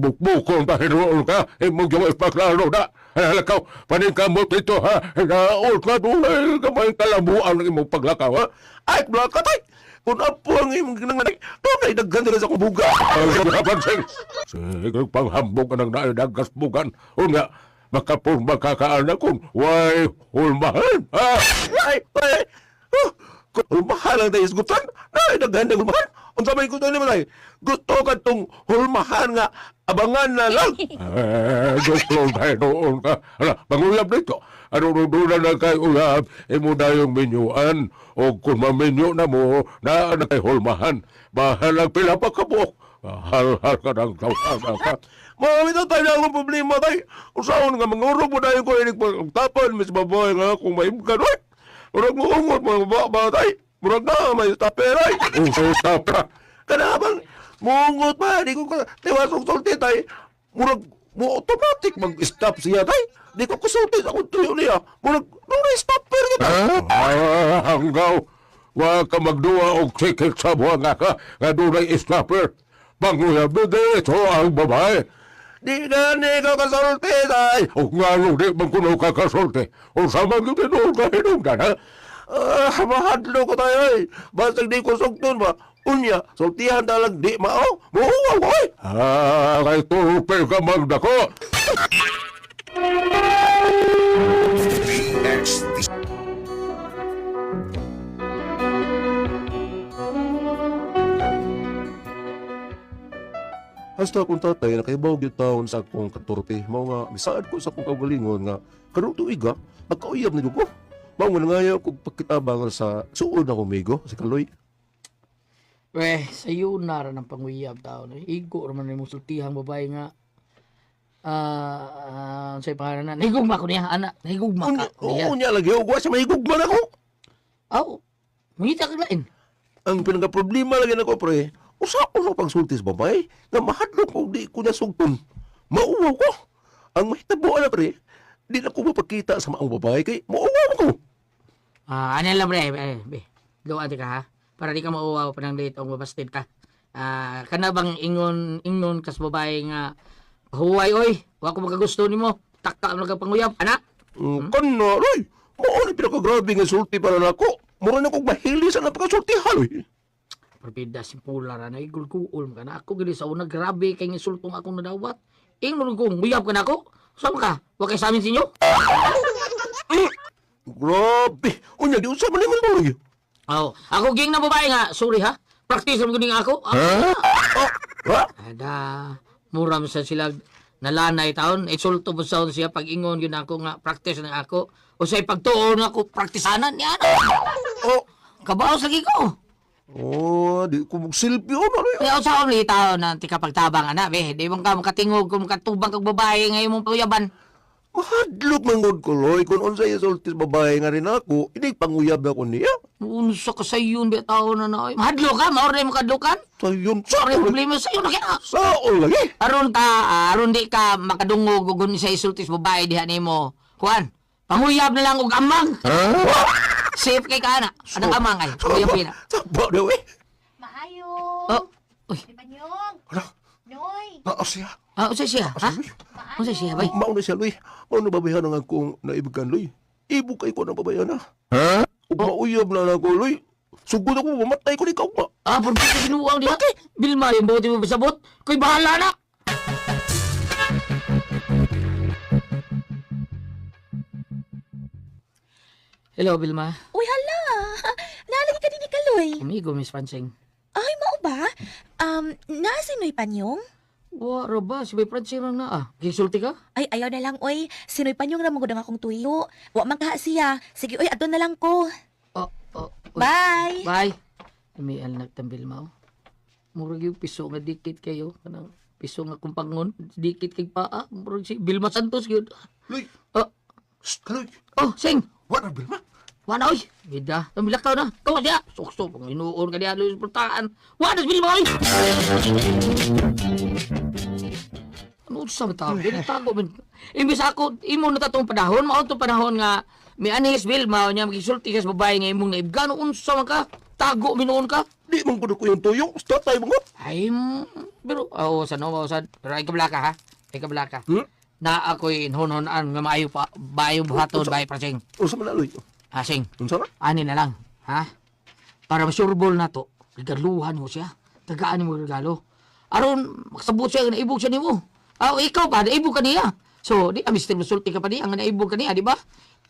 Bukbukong pahinuol ka. Mong gawa ipaklaro na. Halakaw, paningkamot ito, ha. Naol ka doon, ay kamay kalabuan ng imong paglakaw, ha. Ay, blaka tayo. Kung apo ang imong ginanganay, doon ay nagganda sa kubuga. Ay, napansin. Sige, panghambog ka ng naidagkas bugan. O nga, makapurma kakaanak kung way hulmahan. Ay, hulmahan ang tayo isgutan. Ay, naghanda hulmahan. Ang sabay ko tayo naman ay, gusto ka itong hulmahan nga, abangan na lang. Gusto tayo noon ka. Hala, manguyab dito. Ano na lang kay uyab, imo na yung menyuan. O kung mamenyo na mo, na kay hulmahan. Bahalang pila pa kabuk. Hal-hal ka ng tawag ka. Mami na tayo na akong problema tayo. Usaon nga, mangurog mo na yung ko inig pagtapan, mis babae nga, kung maibgan, ay. Urag mo ungot, mga baba tayo. Murag na, may stopper ay. Unsa stopper? Kanaman, mungot pa, di ko ka, tiwasong sulti tay. Murag, mo automatic mag-stop siya tay. Di ko kasulti sa akong tuyo niya. Murag, nung stopper kita. Hanggaw, wa ka magduwa og sikit sa buwanga ka, nga dunay stopper. Panguyab na dito ang babae. Di gani ka kasulti tay. O nga nung di man kuno ka kasulti. O sa mga tinuod ka hinungdan ha. Mahadlo ko tayo ay. Basta di ko sugton ba. Unya, sultihan talang di mao. Muhuwaw ko ay. Kay tupe ka magdako. Hasta akong tatay na kaibaw yung taon sa akong katurte. Mao nga, misaad ko sa akong kagalingon nga karong tuiga, nagkauyab na ko. Mao nga nangayaw kong pagkitabangan sa suod na kumigo, si Kaloy. Weh, sayo na rin ang panguyab tao. Igo naman na yung sultihang babae nga. Sa'yo pangalan na. Nahigugma ko niya, anak. Nahigugma ka. Unya lagi, ugwa siya mahigugman ako. Aw, mangita ka lain. Ang pinaka-problema lagi na ko, pre, usa ko sa pagsulti sa babae, nga mahadlok ko di ko niya sugton. Mauwaw ko. Ang mahitabo na, pre, di na ko mapakita sa maang babae, kay mauwaw ko. Ano lang, bre. Doon ka ha. Para di ka mauwaw pa ng date o mabastid ka. Kana bang ingon kas babae nga huway oy, wa ko magagusto nimo. Takka mo panguyab, ana? Kana, Roy. Mao ni pinaka-grabe nga sulti para nako. Mura na kong mahili sa napakasulti haloy. Parbida si Pula ra na igulkuol ka na ako gili sa una grabe kay insultong akong nadawat. Ingon ko, nguyab ka na ako. Saan ka? Wa kay sa amin sinyo? Grabe. Unya, di usap man naman mo lagi. Oh, ako ging na babae nga. Sorry ha. Practice mo gini ako. Ha? Ada, muram sa sila nalanay taon. Isulto mo sa siya pag ingon yun ako nga practice na ako. O sa ipagtuon ako praktisanan niya. Oh. Kabaos lagi ko. Oh, di ko magsilpi o na. Kaya sa akong litaw na tika pagtabang anak, di mong ka makatingog kung makatubang kag babae ngayon mong puyaban. Mahadlok mangod ko, Loy. Kung unsay isulti sa babae nga rin ako, hindi panguyab ako niya. Unsa ka sa yun, bitaw na na. Mahadlo ka, maoray mo kadlukan. Sa yun, Sorry, problema sa iyo na kaya. Sao lagi? Aron di ka makadungog ug sa isulti sa babae diha nimo. Kuan, panguyab na lang og amang. Safe kay ka na. Anong amang ay? Uyab pina. Saba daw eh. Maayo! Oh, uy. Di ba niyong? Ano? Noy! Naa siya. Usa siya, ha? Usa siya, bay. Mauna siya, Loy. Mauna babayan ang akong naibigan, Loy. Ibu kay ko ng babayan na. Ha? Ug mauyab na ako, Loy. Sugod ako, mamatay ko ni kauma. Pero di ka binuang diha. Bilma, yung buti mo basabot. Ko'y bahala na. Hello, Bilma. Uy, hala! Nalagi ka din ni Kaloy. Amigo, Miss Pansing. Ay, mao ba? Nasinoy pa niyong? Wara ba? Si Bay Pansing lang na ah. Gisulti ka? Ay, ayaw na lang, oy. Sinoy pa niyong ramang akong tuyo. Wa man kaha siya. Sige, oy, adon na lang ko. Uy. Bye! Bye. May anak ng Bilma, oh. Murag yung piso nga dikit kayo. Kanang piso nga kumpangon. Dikit kay paa. Murag si Bilma Santos yun. Loy, Oh, Kaloy. Sing! What a Bilma? Wala oy. Bida. Namilakaw na. Kawa diya. Sukso. Kung inuon ka diya. Luis Portaan. Wala sa Bilma oy. Ano sa mga tao? Tago man. Imbis ako, imo na tatong panahon. Maon tong panahon nga may anis Bilma. Niya magisulti ka sa babae nga imong naibga. Ano unsa man ka? Tago, minuon ka? Di mong kuno ko yung tuyo. Basta tayo mga. Ay, pero, pero ay kablaka ha? Ay kablaka. Na ako'y inhon-honan nga maayo pa, bayo buhaton, bayo prasing. Unsa man na, Loy? Asing, Unsa na? ani na lang, ha? Para masurbol na to, regaluhan mo siya. Tagaan mo regalo. Aron, makasabot siya, naibog siya ni mo. Ikaw pa, naibog ka niya. So, di, Mr. Musulti ka pa niya, nga naibog ka niya, di ba?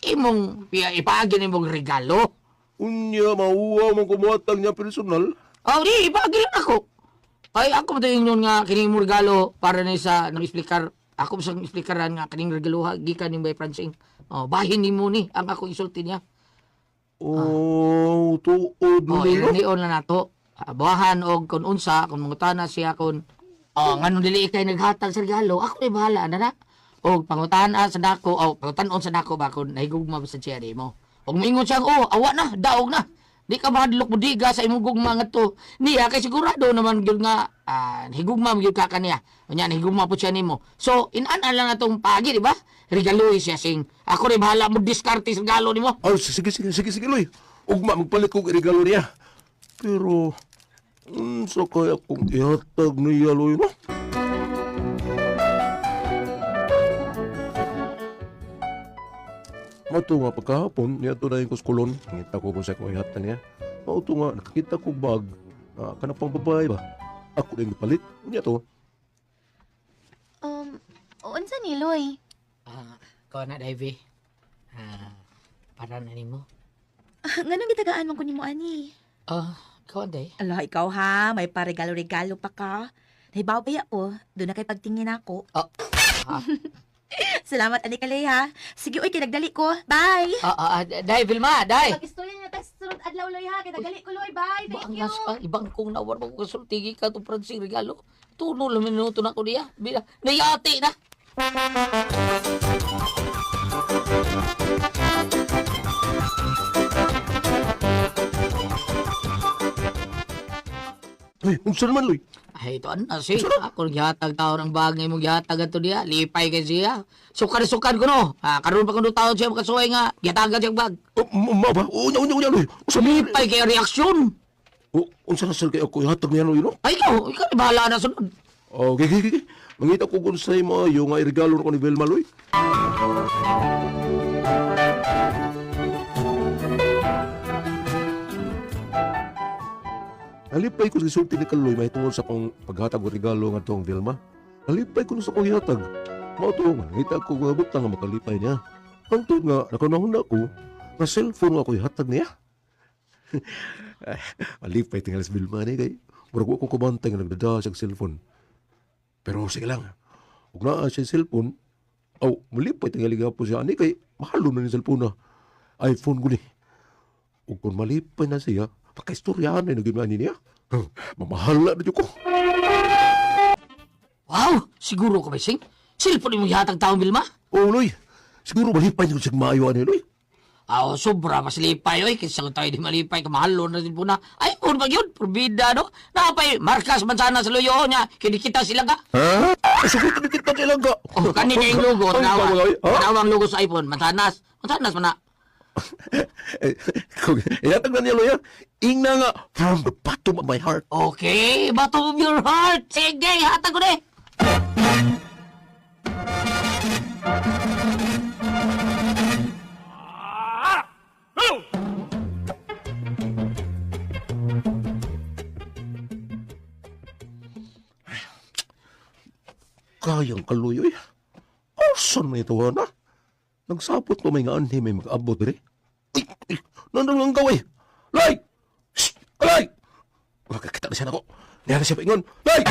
Imong, ipaagin imong regalo. Unya, mauwa mong kumuhatag niya personal. Di, ipaagin ako. Ay, ako matayin yun nga, kining mo regalo, para na sa, nang-explicar, ako masang explikaran nga, kining regaluha, gikan ni Bay Francing. Bahin ni mo ni, ang ako isulti niya. Tuod mo nila. Iranion na nato. Buhahan og kung unsa, kung mangutana siya kung nganong dili ikay naghatag sa regalo, ako ni bahala na na. Og pangutana sa nako, pangutanon sa nako ba kung nahigugma ba sa siya di mo. Og moingon siya, awa na, daog na. Di ka mahadlok mo diga sa imong gugma nga to. Niya kay sigurado naman gyud nga higugma gyud ka kaniya. Unya higugma po siya nimo. So inan lang atong pagi di ba? Regalo siya sing. Ako rin bahala mo diskarte sa regalo nimo. Oh, sige, Loy. Ugma, magpalit kong regalo niya. Pero, so kaya kung ihatag niya, Loy, no? Mato nga pagkahapon, niya to na yung kuskulon. Ngita ko kung sa ko ihatag niya. Mato nga, nakakita ko bag. Kanapang babae ba? Ako rin palit. Niya to. Unsa ni Loy? Ko na Davy. Para na nimo. Nganong gitagaan man ko nimo ani? Ko day. Ala, ikaw ha, may paregalo-regalo pa ka. Nahibaw ba ya o? Doon na kay pagtingin ako. Salamat, ani kalay ha. Sige, oy, kinagdali ko. Bye! Day, Vilma, day! Pag-istorya nga tayo sunod adlaw, Loy ha. Kinagdali ko, Loy. Bye! Thank you! Ibang kong nawar mo kasultigi ka to Francine regalo. Tuno lang minuto na ko niya. Bila, nayati na! Ay, unsa naman, Loy? Ay, ito ano si. Ako gyatag tao ng bagay mo gyatag ato diya. Lipay kay siya. Sukar ko no. Karon pa kuno taon siya makasuway nga. Gyatagan siya bag. Ma ba? Unya, Loy. Unsa naman? Lipay kay reaksyon. Unsa na sal kay ako ihatag niya, Loy, no? Ay, ikaw ni bahala na sunod. Okay. Mangita ko kung sa'yo mo yung regalo ko ni Velma, Loy. Nalipay ko sa isulti ni Kaloy may tungkol sa kong paghatag o regalo nga tong Velma. Nalipay ko na sa kong ihatag. Mauto, mangita ko nga butang nga makalipay niya. Ang tuod nga, nakanahon na ako, na cellphone nga ako ihatag niya. Malipay tinggal sa Velma ni kay. Murag ko kumantay nga nagdada siya cellphone. Pero sige lang, huwag na siya cellphone, malipay tingali nga po siya, ani kay mahalo na ni cellphone na. iPhone ko ni. Huwag kung malipay na siya, pagkaistoryahan na naging niya. Mamahala na dyan ko. Wow, siguro ka ba sing? Cellphone mo yatag taong Vilma? Loy, siguro malipay niyo siya maayo, ani, Loy. Sobra mas lipay oy kinsa ko tayo di malipay kamahalo na din po na. Ay, pun ba yun? Purbida no? Napay markas man sana sa luyo niya. Kinikita sila ka. Ha? Sugot na kita silang ka. Kani na yung logo. Ay, Tanawang logo sa iPhone. Mansanas man na. Ihatag na niya, Loy, ha? Ingna nga, from the bottom of my heart. Okay, bottom of your heart. Sige, hatag ko na Kayang kaluyoy. Asan may ito, na? Nagsapot mo may nga anhi may mag-abot rin. Ay, nanang lang gawin. Lay! Shh! Lay! Makakita na siya na ko. Niya na siya paingon. Lay!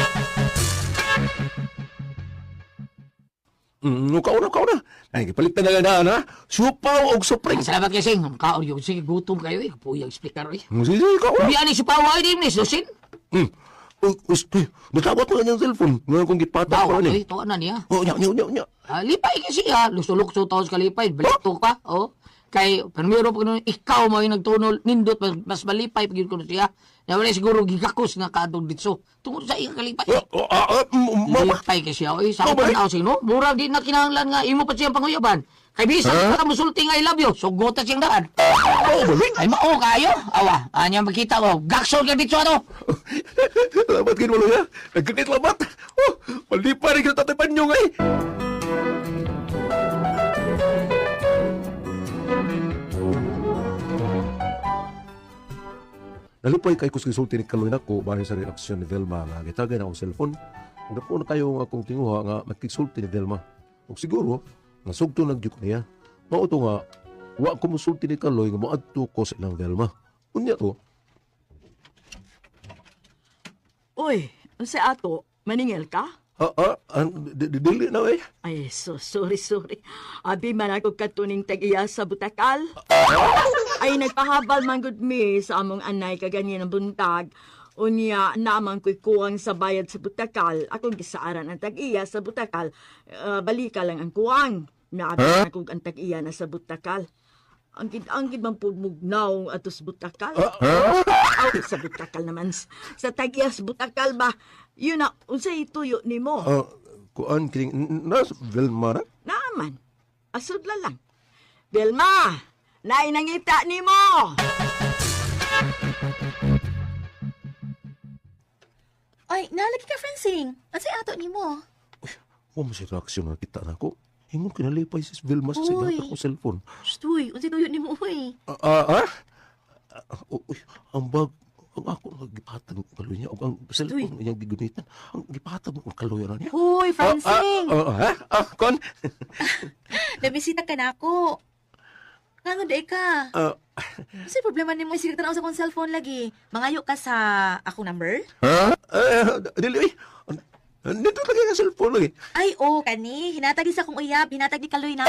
Kauna. Ay, palitan na nga na, ha? Supaw o supring. Salamat kay Sing. Kaon yung sige gutom kayo eh. Puyang explicar eh. Sige, kauna. Biyan ni si Pawa ay di ni Susin. Natawat mo na niyang cellphone. Ngayon kong gipata ko Bawa ni. eh. Tuwa na niya. Nya. Lipay kasi lusulok-so taos kalipay. Balitok pa. Kay, pero pag ikaw mo yung nagtunol, nindot, mas malipay pag yun ko na siya. Wala siguro gigakos nga kaadong ditso. Tungkol sa iyang kalipay. Lipay kasi siya. Sa ako tao sino, mura di na kinahanglan nga, imo pa siyang panguyaban. Kay bisan ka musulti nga I love you, sugota siyang daan. Ay mao kayo. Awa, anya makita ko, gaksol ka ditso ano. Salamat kayo, Maloy, ha? Nagkakit lamat. Malipay rin ka tatipan nyo, ngay. Nalipay kay kus gisulti ni Kaloy nako bahin sa reaksyon ni Velma nga gitagay na akong cellphone. Ug dako na kayo nga akong tinguha nga magkisulti ni Velma. Ug siguro nga sugto nagyuk niya. Mao to nga wa ko musulti ni Kaloy nga moadto ko sa ilang Velma. Unya to. Uy, sa ato, maningil ka? Dili na eh. Ay, sorry. Abi man ako katuning tag-iya sa butakal. Ay, nagpahabal man gud mi sa among anay kaganyan ng buntag. Unya, naman ko'y kuwang sa bayad sa butakal. Akong gisaaran ang tag-iya sa butakal. Balika lang ang kuwang. Naabi akong ang tag-iya na sa butakal. Angkid man po mugnaw atos butakal. Ha? Aw, sa butakal naman. Sa tagias butakal ba? Yun na, unsay ituyo ni mo. Kuan kining nas Vilma na? Naaman. Asudla lang. Belma, nainangita ni mo. Ay, nalagi ka, Francine. Asay ato ni mo? Wa man si reaksyon na kita na ko. Ingon kinalipay si Vilma sa Uy. sinata ko cellphone. Uy, unsay tuyo ni mo, uy? Uy, ang bag, ang ako nagipatag ng kaloy niya, o ang cellphone niyang gigunitan, ang gipatag ng kaloy na niya. Uy, Francine. Kon? Nabisita ka na ako. Nga day ka. Kasi problema ni mo isigat na sa kong cellphone lagi. Mangayo ka sa akong number? Dili, uy. Nito lagi ang cellphone lagi. Ay, kani. Hinatag sa akong uyab. Hinatag ni Kaloy na.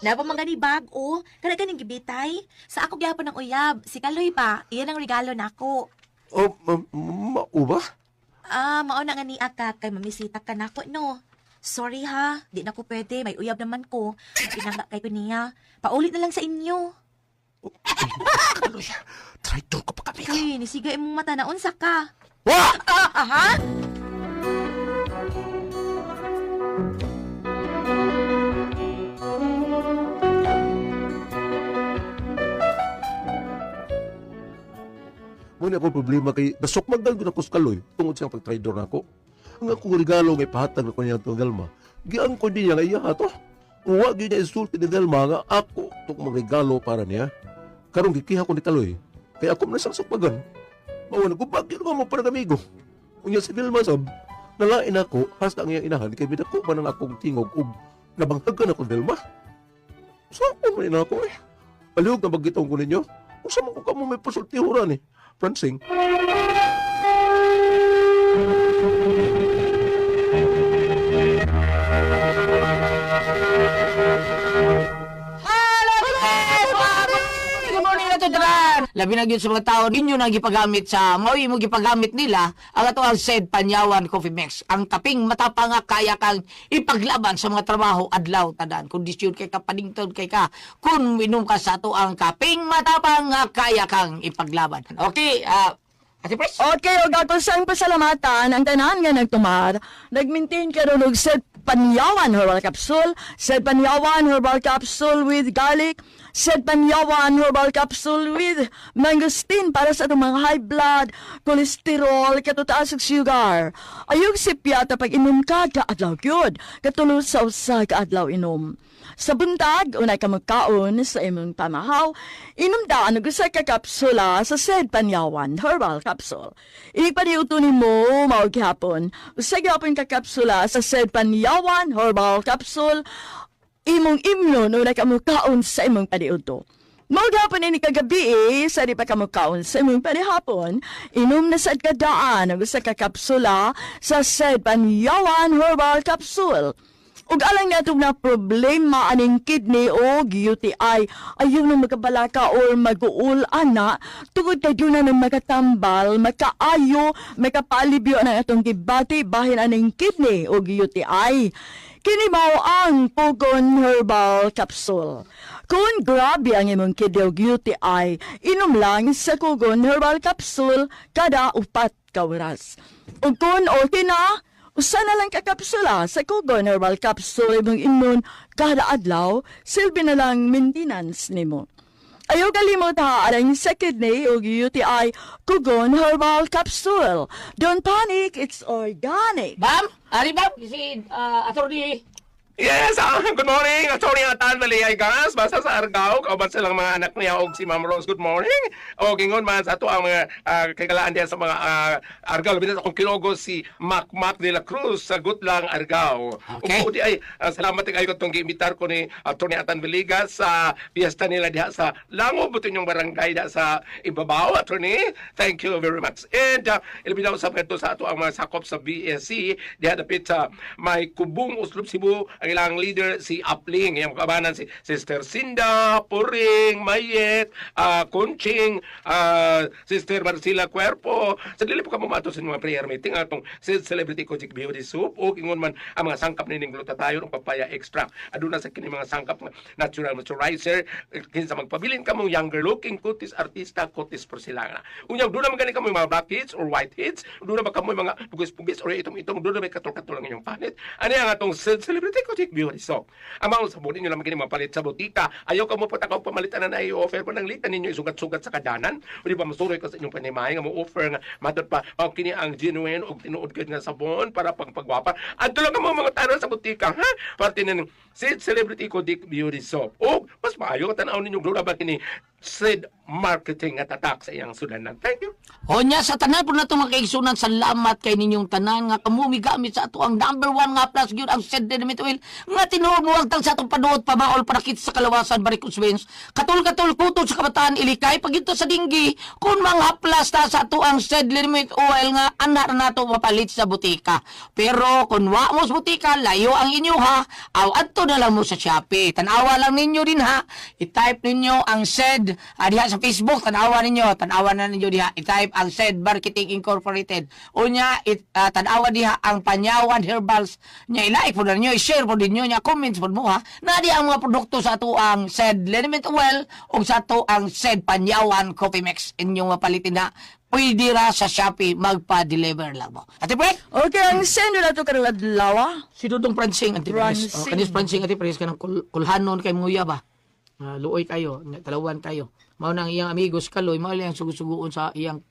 Napa mangani bag, Kana ganing gibitay. Sa ako gyapon ng uyab. Si Kaloy pa. Iyan ang regalo nako. Mao ba? Mao na nga ni Aka. Kay mamisita ka nako, no? Sorry ha. Di na ko pwede. May uyab naman ko. Pinanga kay ko niya. Paulit na lang sa inyo. Kaloy, traitor ko pa kami. Uy, nisiga imong mata na unsa ka. Wa! Aha? Muna akong problema kay basok magdal ko na ko sa Kaloy tungod siyang pag-traidor na ako. Ang akong regalo may pahatag na ko niya itong Delma. Giang ko din niya nga iya to. Uwa gyud niya insulti ni Delma nga ako itong magregalo para niya. Karong gikiha ko ni Kaloy. Kaya ako nasasukpagan. Mauna ko bagyo ko mo para kamigo. Unya si Delma sab, nalain ako hasta ang iyang inahan kay bidako man ang akong tingog ug nabanghagan ako Delma. Saan ko man ako eh? Palihog na bagitong ko ninyo. Kung saan ko kamo may pasultihuran eh. Francine. Good morning na to, Dran! Labi na yun sa mga tao, ninyo nang gipagamit sa, maui mo gipagamit nila, ang ato ang said Panyawan Coffee Mix. Ang kaping matapang nga kaya kang ipaglaban sa mga trabaho adlaw tadan. Kondisyon kay ka, paningtod kay ka, kung minom ka sa ato ang kaping matapang nga kaya kang ipaglaban. Okay, Ate Pres? Okay, og ako sa pasalamatan ang tanan nga nagtumar. Nag-maintain ka ron og set Panyawan Herbal Capsule, set Panyawan Herbal Capsule with garlic, set Panyawan Herbal Capsule with mangosteen para sa itong mga high blood, cholesterol, katutaas og sugar. Ayog sipya pag inom ka kaadlaw gyud, katulad sa usa ka adlaw inom. Sa buntag, unay ka magkaon sa imong pamahaw, inumdaan og usa ka kapsula sa said Panyawan Herbal Capsule. Inigpaniuto nimo mao gihapon, usa gihapon ka kapsula sa said Panyawan Herbal Capsule, imong imnon unay ka magkaon sa imong paniuto. Mao gihapon ini kagabi sa di pa ka magkaon sa imong panihapon, inom na sad kadaan og usa ka kapsula sa said Panyawan Herbal Capsule. Ug alang natong na problema aning kidney o UTI, ayaw nang magkabalaka or mag-uul ana, tungod kay doon na nang makatambal, makaayo, makapalibyo na atong gibati bahin aning kidney o UTI. Kini mao ang Pugon Herbal Capsule. Kung grabe ang imong kidney o UTI, inom lang sa Pugon Herbal Capsule kada 4 ka oras. Ug kung okay na, usa na lang kakapsula sa Pugon Herbal Capsule imong immune kada adlaw, silbi na lang maintenance nimo. Ayaw kalimot ha, arang sa kidney o UTI, Pugon Herbal Capsule. Don't panic, it's organic. Bam? Ari Bam? Si Attorney. Yes, good morning. Sorry nga tan maliyay gas basta sa Argao kauban silang mga anak niya og si Ma'am Rose. Good morning. O gingon man sa ato ang mga kagalaan diyan sa mga Argao binas akong kilogo si Mac de la Cruz sa Gutlang Argao. Okay. Ug ay salamat kayo katong giimbitar ko ni Atty. Atan Villegas sa piyesta nila diha sa Lango buton yung barangay diha sa Ibabaw, Atty. Thank you very much. And ilibinaw sa pagto sa ato ang mga sakop sa BSC diha dapit sa may Kubong Uslub Cebu ang ilang leader si Apling, yung kabanan si Sister Cinda, Puring, Mayet, Kunching, Sister Marcela Cuerpo. Sa dili po ka mumato sa mga prayer meeting atong Celebrity Kojik Beauty Soup o ingon man ang mga sangkap nining glutathione o papaya extract. Aduna sa kini mga sangkap nga natural moisturizer kinsa magpabilin ka mong younger looking kutis artista kutis porcelana. Unya do na magani ka mo mga blackheads or whiteheads, do na ba ka mo mga pugis-pugis or itong do na may katol-katol ang inyong panit. Ano ang atong Celebrity Kojik Beauty Soap. Amang sabunin nyo lang magani mapalit sa butika. Ayaw ka mo patakaw pamalitan na i-offer mo nang litan ninyo isugat-sugat sa kadanan. O di ba masuroy ka sa inyong panimay nga mo offer nga matod pa kini ang genuine og tinuod gid nga sabon para pagpagwapa. Adto lang ka mo mga tanan sa butika ha. Parte ng Celebrity Kojik Beauty Soap. O mas maayo ka tanaw ninyo globa ba kini Sid marketing at attack sa iyang sudanan. Thank you. O nya sa tanan po na ito mga kaigsunan, salamat kay ninyong tanan nga kamumi gamit sa ato ang number 1 nga plus yun ang Sed Dynamite Oil nga tinuod mo ang tang sa atong panuot pabaol para kita sa kalawasan Baricos Veins katul-katul kutol sa kabataan ilikay pag ito sa dinggi kung mga plus ta sa ato ang Sed Dynamite Oil nga anak na nato mapalit sa butika pero kung wa mo sa butika layo ang inyo ha aw adto na lang mo sa Shopee tanawa lang ninyo din ha i-type ninyo ang Sed diha sa Facebook tanawa na ninyo diha i-type ang Sed Marketing Incorporated unya tanawa diha ang Panyawan Herbals nya i-like po na ninyo i-share po din nyo nya comments po mo ha na di ang mga produkto sa ato ang Sed Liniment Oil o sa ato ang Sed Panyawan Coffee Mix inyong mapalitin na pwede ra sa Shopee magpa-deliver lang mo Ate Pre Okay, ang sendo na to karong adlaw. si Dudong Pransing Ate Pre Pransing. kanis Pransing Ate Pre kanang kulhanon kay Nguya ba luoy kayo, talawan kayo. Mao nang iyang amigos Kaloy, mao lang sugusuguon sa iyang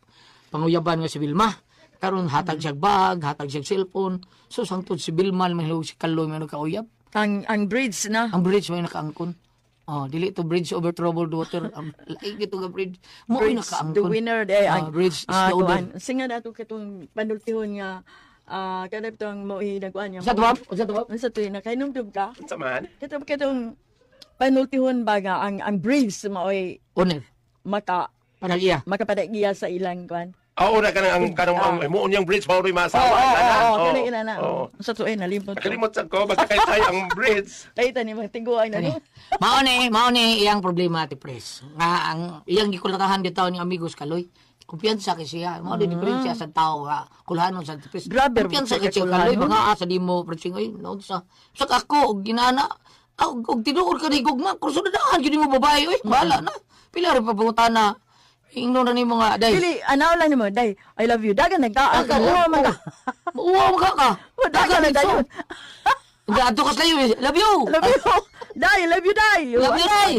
panguyaban nga si Vilma. Karon hatag siya bag, hatag siya cellphone. So sangtod si Vilma mahilog si Kaloy man nakauyab. Ang bridge na. Ang bridge may nakaangkon. Oh, dili to bridge over troubled water. Laig ito nga bridge. Mo ay Bridge, nakaangkon. the winner day. Bridge is the owner. Singa na to katong panultihon nga kanap tong mo nagkuan niya. Sa tuwab? Sa tuwab? Sa tuwab na kainom ka. Sa man. Katong panultihon baga ang bridge maoy Owner. Parang iya. makapadagiya sa ilang kuan. Una ka ang muon yung bridge mao ri masawa. Kani ina na. Sa tuoy nalimot. Nakalimot sa ko basta kay tayo ang bridge. Kayta ni mga tiguan na no. Mao ni iyang problema Ate Pres. Nga ang iyang gikulatahan bitaw ni amigos Kaloy. Kumpiyansa kay siya. Mao di diferensya sa tao nga kulhanon sa Ate Pres. Grabe, kumpiyansa kay kay siya Kaloy kulhanon. mga asa di mo pretsing ay no sa ako og ginana. Og tinuod ka ni gugma kurso na daan gyud mo babae oy. Bala na. Pila ra pa pangutana. Ingno na nimo nga day. Dili anaw lang nimo day. I love you. Dagan nagkaan ka. Uwa man ka. Uwa mo ka. Dagan na dayon. Gato ka sayo. Love you. Love you. Day, love you day. Love you day.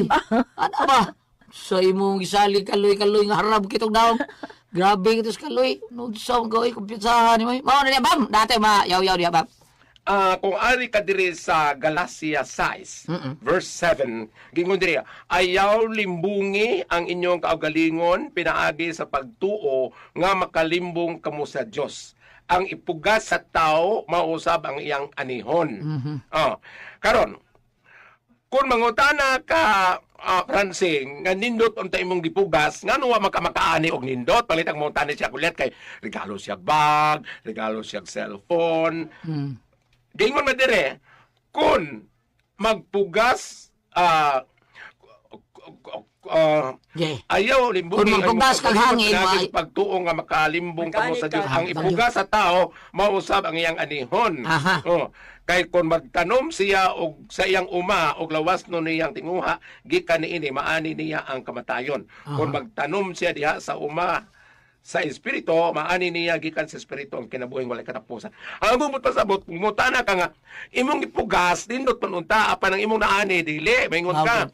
Ano ba? Sa imong gisali Kaloy nga harap kitong daw. Grabe kitos Kaloy. No sa ko ay kumpiyansahan mo. Mao na niya bam. Dati ma yaw diya bam. Kung ari ka diri sa Galatia 6, verse 7, gingon diri, ayaw limbungi ang inyong kaugalingon pinaagi sa pagtuo nga makalimbong kamo sa Dios. Ang ipugas sa tao mausab ang iyang anihon. Karon, kung mangutana ka Francing, nga nindot unta imong gipugas, nga nuwa makamakaani og nindot, palitang mo tani siya kulit kay regalo siya bag, regalo siya cellphone. Gingon man dire, kung magpugas ayaw limbong Kung magpugas kang hangin, pagtuo nga makalimbong kamo sa Dios. Makanika. Ang ipugas sa tao mausab ang iyang anihon. Aha. Kay kung magtanom siya og sa iyang uma og lawas no niyang tinguha, gikan niini maani niya ang kamatayon. Kung magtanom siya diha sa uma sa espiritu, maani niya gikan sa espiritu ang kinabuhing walay katapusan. Ang bumot pasabot, mutana ka nga, imong ipugas, nindot panunta, apan ang imong naani, dili, maingon ka.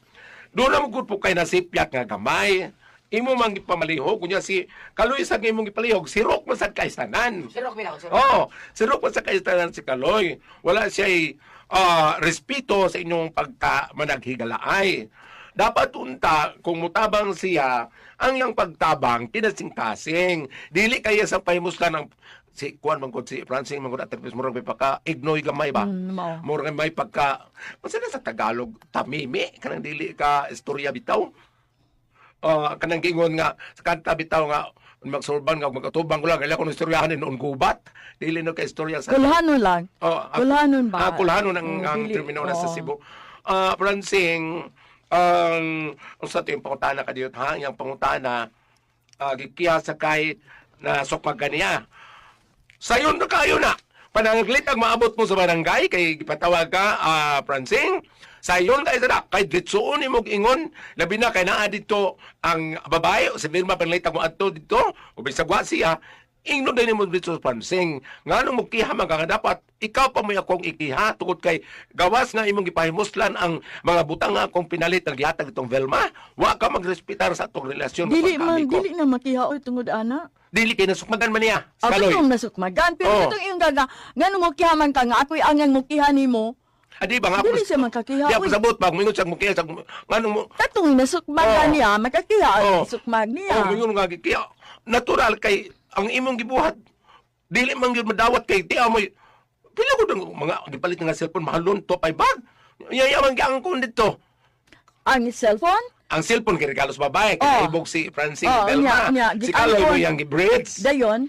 Doon na magod po kay nasipyak nga gamay. Imo mang ipamalihog, kunya si Kaloy sa imong ipalihog, sirok man sa kaistanan. Sirok bitaw, sirok. Oo, sirok man sa kaistanan si Kaloy. Wala siya'y respeto sa inyong pagka-managhigalaay. Dapat unta, kung mutabang siya, ang iyang pagtabang, kinasing-kasing. Dili kaya sa pahimuslan ng si Juan Mangkod, si Francine Mangkod at Terpis, murang may pagka ignoy gamay ba? Murang may pagka, masaya sa Tagalog, tamimi, kanang dili ka istorya bitaw. Kanang gingon nga, sa kanta bitaw nga, magsurban nga magkatubang ko lang kaya ko istoryahan noon gubat. Dili no ka istorya sa Kulhanon lang. Kulhanon ba? Kulhanon ang Dili, termino na sa oo. Cebu. Francing, ang sa ito yung pangutana ka dito, ha? Yung pangutana, gikiya sa kahit na sukmag ka niya. Sayon na kayo na. Panangaglit ang maabot mo sa barangay, kay ipatawag ka, Francing. Sayon kayo na, kay ditsuon mo ingon, labi na kay naa dito ang babae, o si Vilma panglitag mo ato dito, o bisagwa siya, ingno din mo dito sa Francing. Nga nung mukiha mga dapat, ikaw pa mo akong ikiha, tungkol kay gawas nga imong ipahimuslan ang mga butang nga akong pinalit ng gihatag itong Velma, wa ka magrespitar sa atong relasyon. Dili ng man, pagkami ko. dili na makihaoy tungod ana. Dili kayo nasukmagan man niya. Ako Kaloy. itong nasukmagan, pero Oo. itong iyong gaga, ngano mo kihaman ka nga, ako'y angang mo kihanin mo. Adi ba nga Dili siya makakiha. Di ako sabot pa, mingon siya mukiha sa ngano mo. Katong nasukmagan Oo. niya, makakiha Oo. ang nasukmag niya. Oh, mingon nga kaya natural kay ang imong gibuhat. Dili man gyud madawat kay ti amoy. Pila ko ng mga gipalit nga cellphone mahalon to pay bag. Yayaman gyang kon dito. Ang cellphone? Ang cellphone kay regalo sa babae, Oh. kay ibog si Francine Oh, Belma. nya, Si Kaloy mo gitangkon. yang gibraids. Dayon,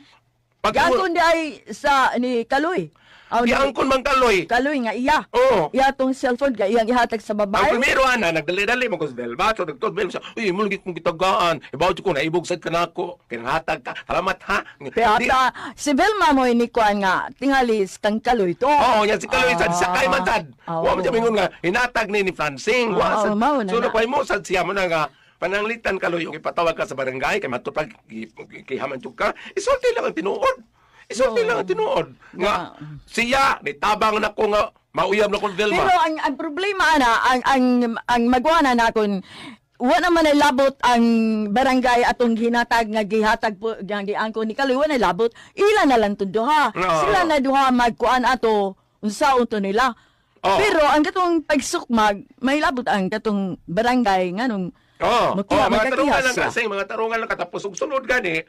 Pag gakon di ay sa ni Kaloy. Aw, ni giangkon man Kaloy. Kaloy nga iya. Oh. Iya tong cellphone ga iyang ihatag sa Ang babae. primero ana nagdali-dali mo ko sa Belma, so nagtod Belma siya. Uy, mo lagi kong gitagaan. Ibaw ko na ibog sad kanako. Kinhatag ka. Salamat ha. Pero Di- ata, si Velma mo ni kuan nga, tingalis kang Kaloy to. Oo, yan si Kaloy sad sakay man sad. Oo. Wa man siya mingon nga hinatag ni Francine. Wa Oo, sad. mao na So na. napay mo sad siya man nga pananglitan Kaloy yung ipatawag ka sa barangay kay matupag kihaman jud ka. Isulti lang ang tinuod. Isulti lang ang tinuod. Nga siya nitabang na ko nga mauyab na ko Velma. Pero ang problema ana, ang magwana na kun wa naman ay labot ang barangay atong hinatag nga gihatag po nga giangko ni Kaloy, wa na labot. Ila na lang tunduha. Oo. Sila na duha magkuan ato unsaon to nila. Oo. Pero ang katong pagsukmag, may labot ang katong barangay nganong Oo. Makiya, Mga tarungan lang magkakiya kasi, mga tarungan lang katapos ug sunod gani.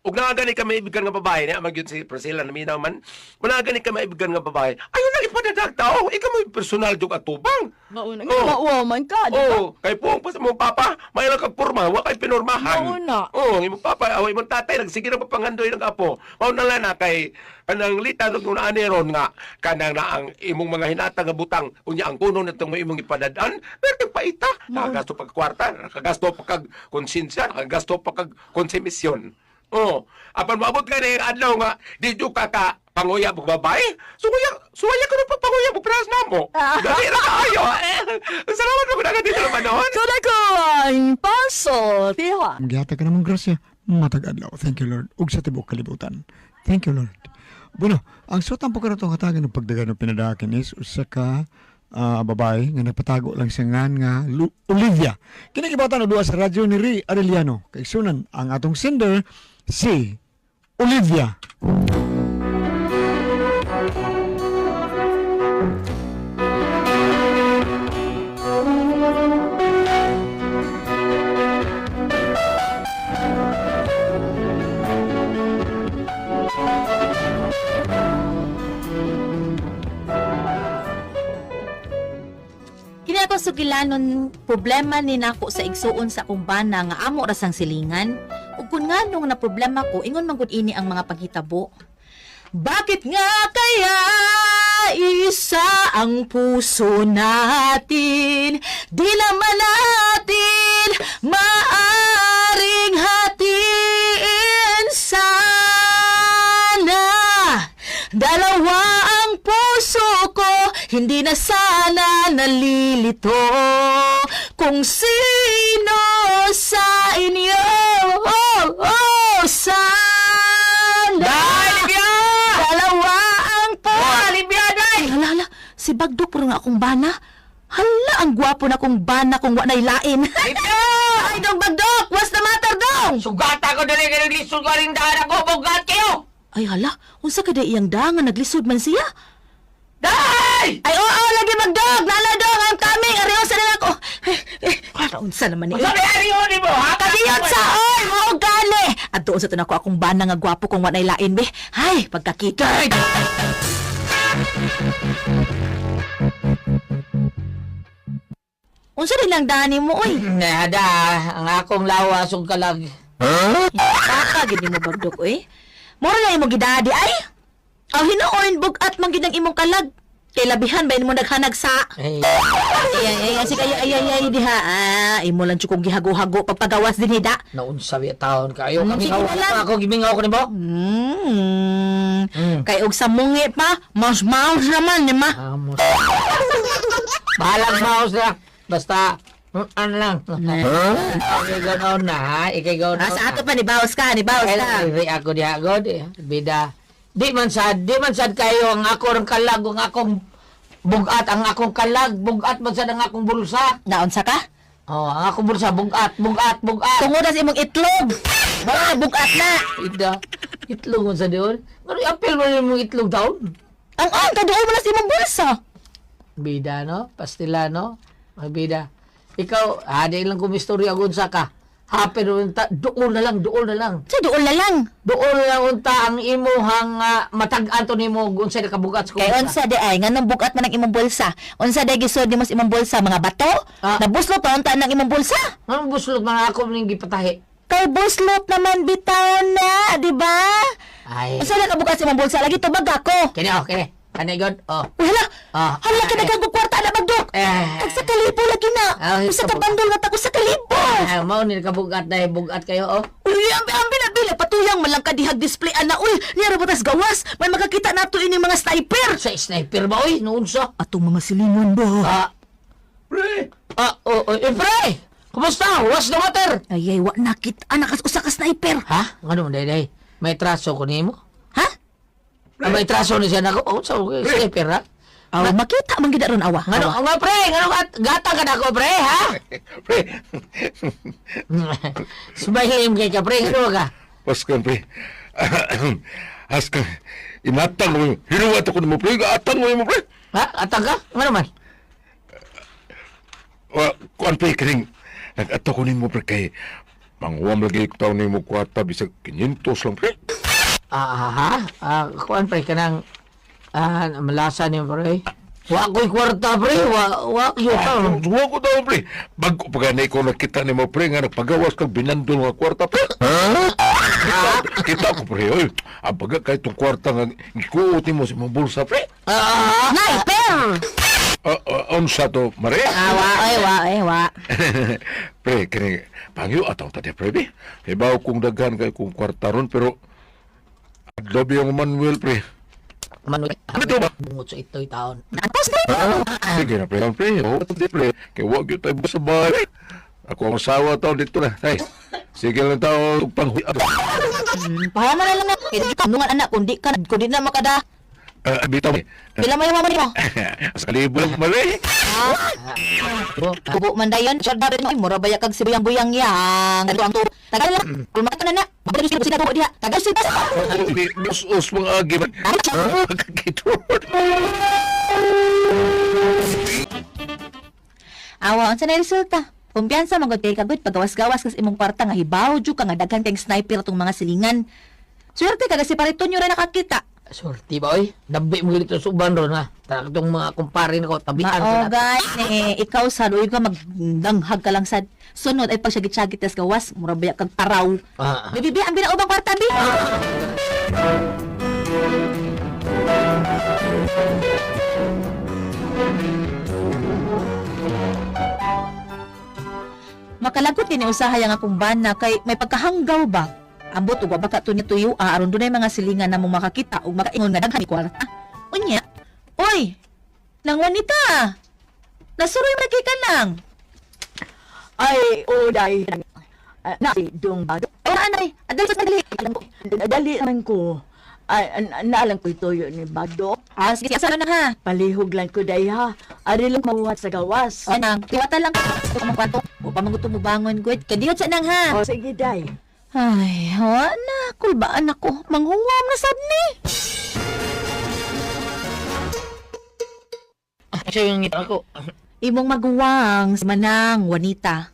Ug na gani ka maibigan nga babae niya, magyud si Priscilla na minaw man. Wala gani ka maibigan nga babae. Ayun lang ipadagdag tao. Ikaw mo personal jug atubang. mauna Oo. mauwa man ka, di ba? Oo, kay puong pa sa mong papa, may lang kang porma, wa kay pinormahan. Mauna. Oo, imong papa, away mong tatay, nagsige na papangandoy ng apo. Mao na lang na kay kanang lita nung ani ron nga kanang na ang imong mga hinatag nga butang unya ang kuno nitong may imong ipadadaan, pero paita, nakagasto pag kwarta, nakagasto pa kag konsensya, nakagasto pa kag konsumisyon. Oh, apan maabot ka na adlaw nga di jud ka panguya mo babae. Suwaya ka na pa panguya mo pras namo. Dali ra kayo. Salamat mo na dito naman noon. Kuna ko ang paso, tiha. Magyata ka namang grasya. Matag adlaw. Thank you, Lord. Ug sa tibok kalibutan. Thank you, Lord. Bueno, ang sutan po ka na itong hatagan ng pagdagan ng pinadakin is usa ka babae nga nagpatago lang siya nga Olivia. Kinakibatan o duwa sa radyo ni Ri Arellano. Kay sunan ang atong sender si Olivia. Kini ako sugilanon problema ni nako sa igsuon sa akong bana nga amo ra sang silingan. Ug kun nganong na problema ko ingon man gud ini ang mga paghitabo. Bakit nga kaya isa ang puso natin? Di naman natin maaring hatiin sana. Dalawa ang puso ko, hindi na sana nalilito kung sino sa inyo. Sana. Dalawa ang puso. Olivia, day! Hala, si Bagdok puro nga akong bana. Hala, ang gwapo na akong bana kung wa na'y lain. Ay, dong Bagdok! What's the matter, dong? Sugata ko dali kay lisod ko rin dahil ako bugat kayo. Ay, hala, unsa kada iyang dangan naglisod man siya? Day! Ay, oo, lagi magdog! Nala dog, I'm coming! Ariosa rin ako! Para unsa naman ni? Sa mayari yun mo, ha? Kadiyot sa oy! Mao gani! At doon sa tunako akong bana nga gwapo kung wanay lain, be. Ay, pagkakita! Unsa din lang dani mo, oy? Nada, ang akong lawas ug kalag. Baka gini mo bagdok, oy. Mura na imong gidadi, ay. Aw, hinuon, bugat man gid ang imong kalag. Kay labihan ba mo naghanag sa... Ay, Ay, sige, ay, diha. Imo lang tsukong gihago-hago pagpagawas din hida. naunsa biya taon kayo. Sige Kamingaw na lang. ako, gimingaw ko ni mo. Kay og sa mungi pa, mas naman, di ma. Amos. Bahalang mouse na. Basta, ano lang. Okay, ganoon na, ha? Ikay ganoon. Sa ato pa, ni Baos ka. Ay, ako di agod, eh. Bida. Di man sad kayo ang ako ng kalag, ang akong bugat, ang akong kalag, bugat man sad ang akong bulsa. Naunsa ka? Oh, ang akong bulsa, bugat. Tungod sa imong itlog. Bugat na. Ida, itlog mo sa diyon. Pero apel mo yung mong itlog taon. Ang kaduol mo na sa imong bulsa. Bida, no? Pastila, no? Ay, bida. Ikaw, di lang kumistorya unsa ka. Happen unta, doon na lang. Sa duol na lang. Doon na lang unta ang imuhang matag-an to nimo unsa ka bugat sa Kay kumita. unsa di ay nganong bugat man ang imong bulsa. Unsa di gisod nimo sa imong bulsa mga bato? Nabuslot pa unta ng imong bulsa. Anong buslot mga ako ning gipatahi? Kay buslot naman bitaw na, di ba? Ay, Unsa na ka bugat sa imong bulsa lagi tubag ako. kini. Kani god. Oh. Wala. Ah. Hala ka nagagog kwarta na bagdok. Tag sa kalibo lagi na. Usa ka bandol nga tako sa kalibo. Mao ni ka bugat dahil bugat kayo oh. Uy, ambi na bila patuyang man lang kadihag display ana uy. Niya butas gawas. May makakita nato ini mga sniper. Sa sniper ba oy? Nounsa? Atong mga silingon ba? Pre! Pre! Kumusta? What's the matter? Ay, wa nakit anak usa ka sniper. Ha? Ano man day? May traso ko nimo? Ha? May traso ni siya nako. Oh, so sniper ha? Aw, makita man gid aron awa. Ngano nga pre? Ngano gata ka nako pre ha? Pre! Subayhim kay ka pre. Ngano ka? Paskan, pre. Askan, inatang mo yun. Hinuwat ako mo, pre. Atang mo yun, pre. Ha? Atang ka? Ngano man? Kuan, pre, kaning nag-ato ko mo, pre, kay mangwam lagi ko tao mo kwarta, bisag 500 lang, pre. Kuan pre kanang malasa niyo pre. Wa ko'y kwarta pre, wa yo ta. Suwa ko daw, pre. Bago pa ganay ko nakita ni mo, pre, nga nagpagawas kang binandol nga kwarta, pre. Kita ko, pre, oy. Ang baga kahit itong kwarta nga ikuutin mo sa mong bulsa, pre. Sniper! Unsa to, Mare? Wa. Pre, kini pangyo atong tadi, pre, be. Ibaw kung daghan kay kung kwarta ron, pero adlabi ang Manuel, pre. Manuel, Ano to ba? bungot sa ito'y taon. Sige na, pre. Pre, pre. Kaya wag yun tayo sa bahay. Ako ang asawa tao dito na. Ay, sige lang tao panghuya. Pahaman na lang na. Kaya kanungan anak, kundi na makada. Bitaw, Pila mo yung mama nimo? sa kalibo lang, Mare. Kubo man dayon, syad dapat mo. Mura baya kag sibuyang-buyang yang. Ganito ang to. Tagal lang. Kulmata na na. Babalik sila tubo diha. Tagal sila. Us mga agi. Kakakitod. Awa, unsa na resulta? Kumpiyansa magod kay kagud pagawas-gawas kas imong kwarta nga hibaw jud ka nga daghan kay sniper tong mga silingan. Swerte ka kasi parito nyo ra nakakita. Sorti ba oy? Dabi mo gilito sa uban ron ha. Tara itong mga kumpare na ko tabihan Oh sa guys, ikaw sad uy ka magdanghag ka lang sad. Sunod ay pag sagit-sagit tas gawas, mura baya kag taraw. Bibi ang binaubang kwarta bi. Makalagot din usahay ang akong bana kay may pagkahanggaw ba? Ambot ug wa baka to ni tuyo aron dunay mga silingan na mo makakita ug makaingon nga daghan ni kwarta. Unya. Oy. Nang wanita. Nasuroy man kay ka lang. Ay, day. Na si Dong Bado. Ay anay, adal sa dali. Dali naman ko. Ay, naalang ko ituyo ni Bado. Sige, asa na ha. Palihog lang ko day ha. Ari lang mamuhat sa gawas. O nang, tiwata lang ka. Kumang kwarto. O pamanguto mo bangon, good. Kadiyot sa nang ha. O sige day. Ay, na. Kulbaan ako. Manghungom na sad ni. Siya yung ngita ako. Imong maguwang sa manang, wanita.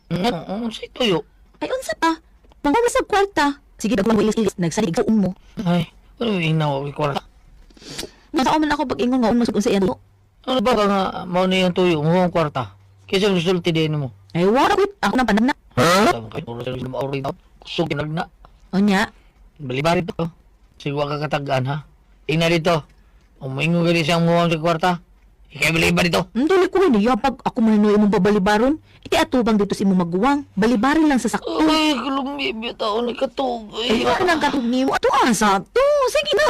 Ano sa ituyo? Ay, unsa pa? Manghungom na sa kwarta. Sige, dagwang mo ilis-ilis. Nagsalig sa mo. Ay, ano yung inaw ko kwarta? Masao man ako pag ingon nga umusog sa iyan. Ano ba ka nga mao na yung tuyo mo ang kwarta? Kaysa resulti din mo. Ay, wala ko. Ako nang panagna. Sabi kayo, oras na maori na. Kusog kinagna. O nya, Balibar ito. Sigwa ka katagaan ha. Tingnan dito. Umingo gali siyang muwang sa kwarta. Ikay balibar dito. dili ko niya pag ako maninoy imong babalibaron. Iti atubang dito sa imong maguwang. Balibarin lang sa sakto. Ay, kalumbibi taon ni katugay. Ay, wala nang katugniw. Ato asa to. Sige na.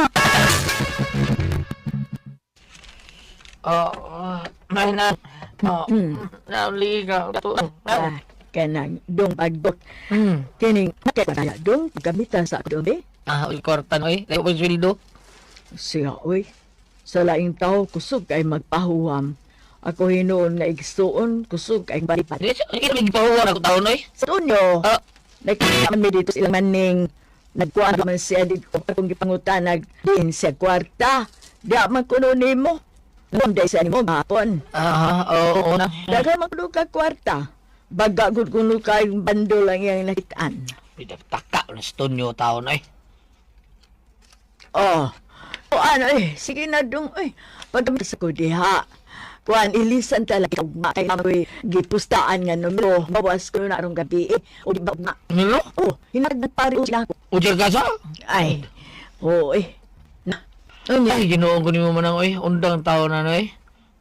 Nay na. Naligaw. Kanang dong pagdok. Hmm. Kining kaya dong gamitan sa ako be. Uy, kwarta no eh. Layo ko yung sweldo. Siya, uy. Sa laing tao, kusog kay magpahuwam. Ako hinoon nga igsuon, kusog kay balipan. Hindi ka nagpahuwan ako taon no eh. Sa tunyo, Ah. nakita man mi dito silang maning nagkuha man siya dito kung gipangutan din sa kwarta. Di man kuno nimo. Nunday sa nimo hapon. Oo na. Daga man kuno ka kwarta. Baga gud kuno kay bando lang yang nakitaan. Taka na stonyo taon eh. Oh. O ano sige na dong pagdaman sa ko diha. Kuan ilisan talaga kay mamoy gipustaan nga numero. Bawas ko na arong gabi o di ba na. Ano? Oh, hinagdag pare sila ko. Ujar ka sa? Ay. Oo Na. Ano Ay, ginoon ko ni mo manang oy. Undang taon na no eh.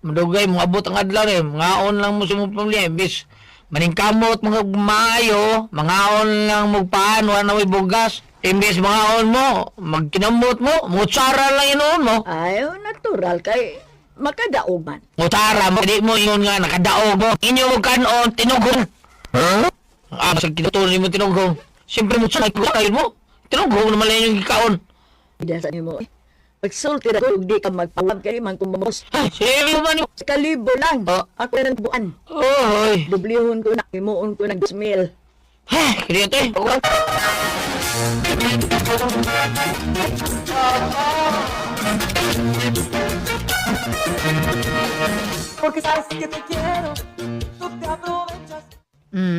Madugay, mga abot ang adlaw eh. Mga on lang mo sa mong pamilya. Imbis, maningkamot, mga maayo. Mga on lang magpaan, wala na may bugas. Imbis, mga on mo, magkinamot mo. Mutsara lang inoon mo. Ay, natural kay makadaog man. Mutsara mo, hindi mo ingon nga, nakadaog mo. Inyo mo kanon, tinugong. Huh? Masag kinutuloy mo tinugong. Siyempre mo sanay kayo mo. Tinugong naman lang yung ikaon. Bidasa nimo pagsulti na ko di ka magpawag kay man kumamos. Ay, sige mo man yun. Sa kalibo lang. Oh. Ako na ng buwan. Oy. Dublihon ko na, himuon ko ng 2,000. Heh, kaya ito eh.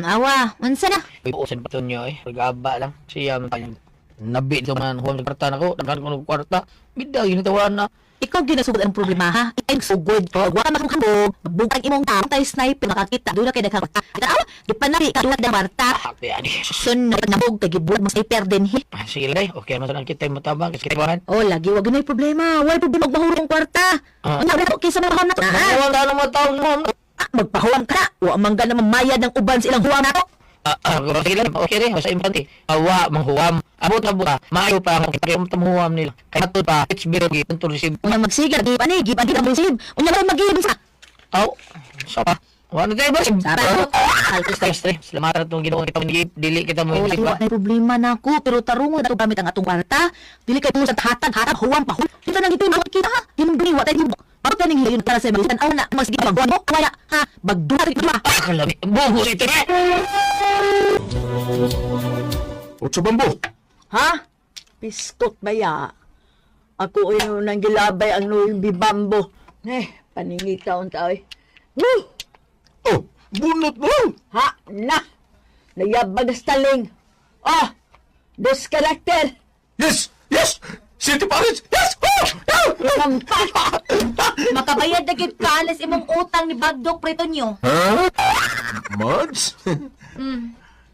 Awa, unsa na? Uy, usan pa ito niyo eh. Pag-aba lang. Siya man tayo. Nabi ito man. Huwag nagkarta na ko. Nagkarta ko ng kwarta. Bida, ginitawan na. Ikaw ginasugod ang problema ha. Ikay sugod. Wa ka makakambog. Magbugay imong tao tayo sniper makakita. Doon na kay daghang kwarta. Ikaw, di pa na ikadulat ng kwarta. Ate, ani. Sunod na bug kay gibulat mo sniper din he. Sige lang. Okay, masan ang kita yung matabang. Kasi kita bahan. Oh, lagi wag na problema. Why problema magbahuro ng kwarta? Ano na okay sa mga na to? Huwag ka naman taong mo. Magpahuwam ka. Wa man na mamayad ng uban sa ilang huwam na to. Sige lang. Okay rin. Basta importante. Awa, manghuwam. Abot na buka. Maayo pa ang kita yung tamuhuwam nila. Kaya ito pa. It's biro. Ito receive. Unya magsiga di ani, gi pagi ang receive. Unya ba magihim sa? Aw. So pa. Wala tayo ba? Sara. Altos tayo stress. Salamat itong ginawa kita manigip. Dili kita mo Oh, isip wa pa. na problema na ako pero tarungon ato gamit ang atong kwarta. Dili kay sa hatag huwam pa. Kita nang ito kita ha. Himduni wa tayo. Bakit kaning hilayon para sa mga aw na mas sige magbuwan mo. Wala ha. Bagduha ito ba? Kalami. Buhos ito na. Otso bambo. Ha? Piskot baya. Ako nang gilabay ang nuyong bibambo. Paningitaon tao Woo! Oh, bunot mo. Ha? Na! Nayabagas taling. Oh! Dos karakter. Yes, yes. City Paris. Yes. Oh. Kampat! Makabayad na gid ka alis imong utang ni Bagdok preto nyo. Huh? Mads?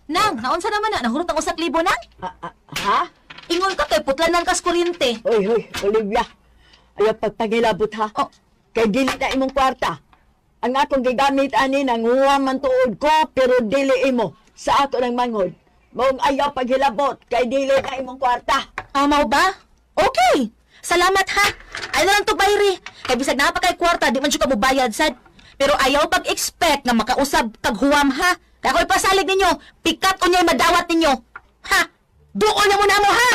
Nang, naunsa naman na nahurot ang 1,000 nang? Ha? Ingon ka kay putlanan kas kuryente. Hoy, Olivia. Ayaw pagpagilabot ha. Oh. Kay dili na imong kwarta. Ang akong gigamit ani nang man tuod ko pero dili imo sa ako ng manghod. Mong ayaw paghilabot kay dili na imong kwarta. Amaw ba? Okay. Salamat ha. Ay na lang to bayri. Kay bisag na pa kay kwarta, di man siya ka mubayad sad. Pero ayaw pag-expect na makausab kag huwam ha. Kaya ako'y pasalig ninyo, pikat unya'y madawat ninyo. Ha? Doon na muna mo ha!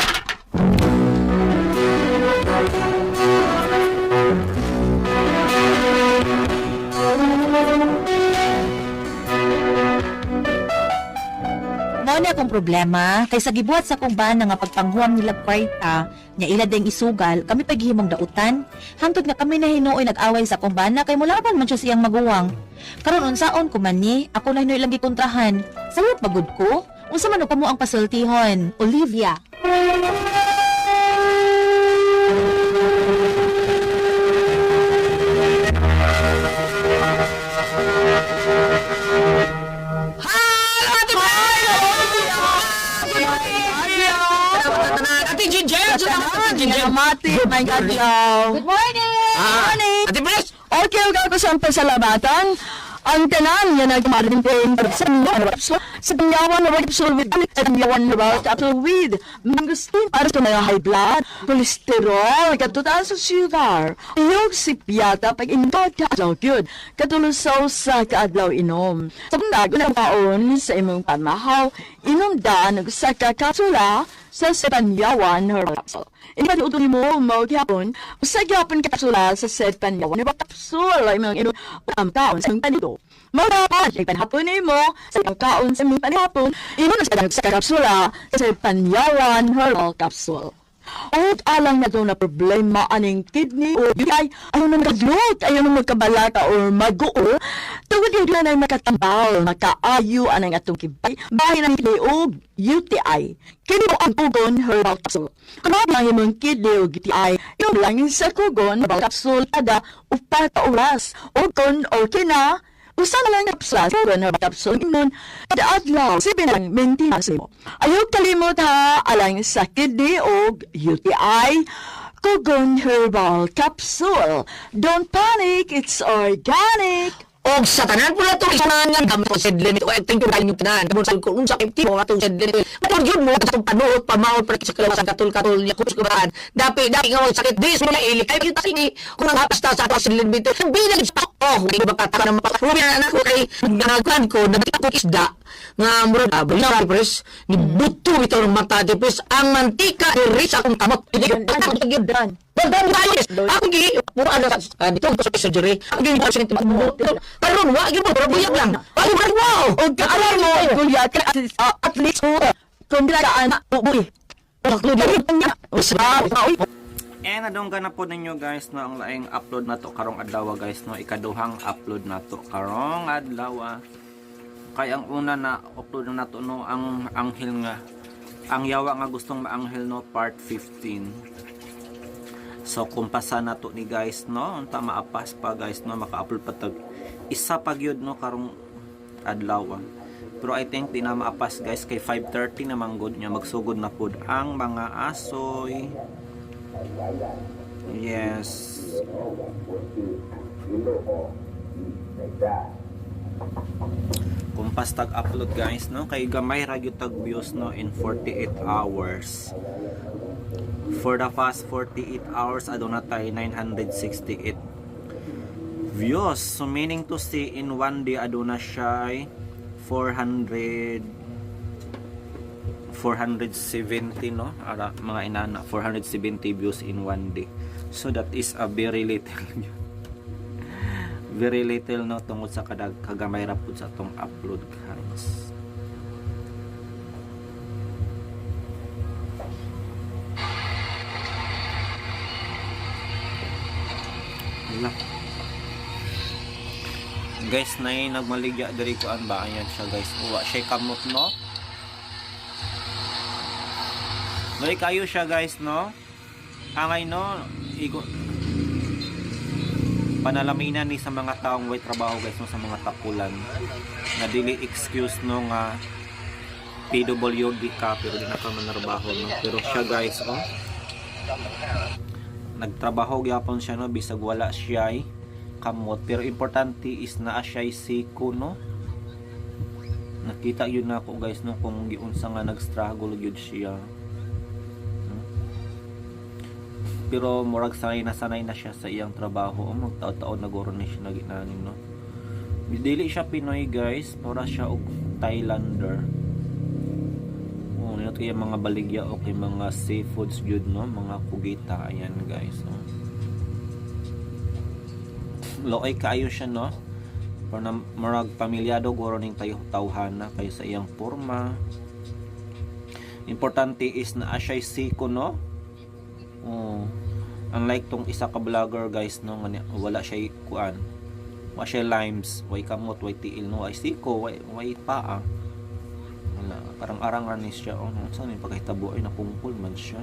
Mao na akong problema kay sa gibuhat sa kong bana nga pagpanghuam nila kwarta nya ila ding isugal kami paghimong dautan hangtod nga kami na hinuoy nag-away sa kong bana kay mulaban man siya siyang maguwang karon unsaon ko man ni ako na hinuoy lang gikontrahan sayot pagud ko unsa man og kamo ang pasultihon Olivia. Mati, may adlaw. Good morning! Morning! Ate Pres! Okay, ako sa pasalamatan. Ang tanan nga nagmarin din sa mga sa panyawan na kapsul with sa panyawan na kapsul with mangustin para sa mga high blood, cholesterol, katutaan sa sugar, yung sipyata pag intot ka adlaw yun, katulusaw sa kaadlaw inom. Sa pandag na paon sa imong pamahaw, inom daan sa kakapsula sa panyawan herbal capsule. Ini ba diuto mo magyapon, sa gyapon kapsula sa panyawan herbal capsule ay mga inom taon sa imong panito. Madapat, ay panhapon mo sa imong kaon sa imong panhapon, inom sa kapsula sa panyawan herbal capsule. At alang na doon na problema aning kidney o UTI, ayaw na magkaglot, ayaw na magkabalaka o mag-uol, tawad yun na makatambal, makaayo anang atong kibay, bahay ng kidney o UTI. Kini mo ang kugon herbal capsule. Kung lang yung kidney o UTI, yung lang sa kugon herbal capsule kada upat na oras, o kung okay na, usa na lang kapsula, kugon herbal capsule, inon, kada adlaw, sipin lang, maintenance mo. Ayaw kalimot ha, alang sa kidney o UTI, kugon herbal capsule. Don't panic, it's organic. Og sa tanan pula to isanan nga gamit ko sedlen ito ay tingko kayo tanan kabon sa ko unsa kay mo atong sedlen ito matod yun mo atong panuot pamaot para sa kalawasan katul niya kus kuban dapi nga sakit dis mo na ili kay kita sini kung ang basta sa atong sedlen bito bilang sa oh hindi ba kata na maparubi na anak ko kay nagakuan ko nabita ko isda nga murag abri pres ni buto ito ng mata di pres ang mantika diri sa akong kamot Gyud dan. Pagdami tayo, ako gi, puro ano dito ko sa surgery, ako gi sa sinti karon wa gyud mo pero buyag lang. Ay wow. Og kaalam mo, kuya, at least kung dila ka anak, bubuy. Baklo dili niya. Usa, And nadunggan na po ninyo guys no ang laing upload na to karong adlaw guys no ikaduhang upload na to karong adlaw. Kay ang una na upload na to no ang anghel nga ang yawa nga gustong maanghel no part 15. So kumpasa na to ni guys no unta maapas pa guys no maka-upload pa tag isa pa gyud no karong adlaw. Pero I think di na maapas guys kay 5:30 na manggod niya magsugod na pud ang mga asoy. Yes. Kumpas tag upload guys no kay gamay ra gyud tag views no in 48 hours. For the past 48 hours aduna tay 968 views. So meaning to say in one day aduna siya 470 no ara mga inana 470 views in one day. So that is a very little very little no tungod sa kagamay ra pud sa tong upload guys. Guys na nagmaligya diri ko an ba ayan siya guys uwa siya kamot no may kayo siya guys no angay no panalaminan ni sa mga taong way trabaho guys no sa mga tapulan na dili excuse no nga PWD ka pero di na ka manarbaho no pero siya guys oh nagtrabaho gyapon siya no bisag wala siya kamot pero importante is naa siya siko no nakita yun na ako guys no kung giunsa nga nag-struggle yun siya pero murag sanay na siya sa iyang trabaho magtaon-taon nagoro na siya naginanin no dili siya Pinoy guys mura siya og Thailander nito yung mga baligya o kay mga seafoods yun no mga kugita ayan guys no loay kaayo siya no para na marag pamilyado guro ning tayo tawhana kayo sa iyang porma importante is na siya siko no unlike tong isa ka vlogger guys no wala siya kuan wa siya limes way kamot way tiil no ay siko way paa wala parang arangan ni siya saan yung pagkahitabo ay nakungkol man siya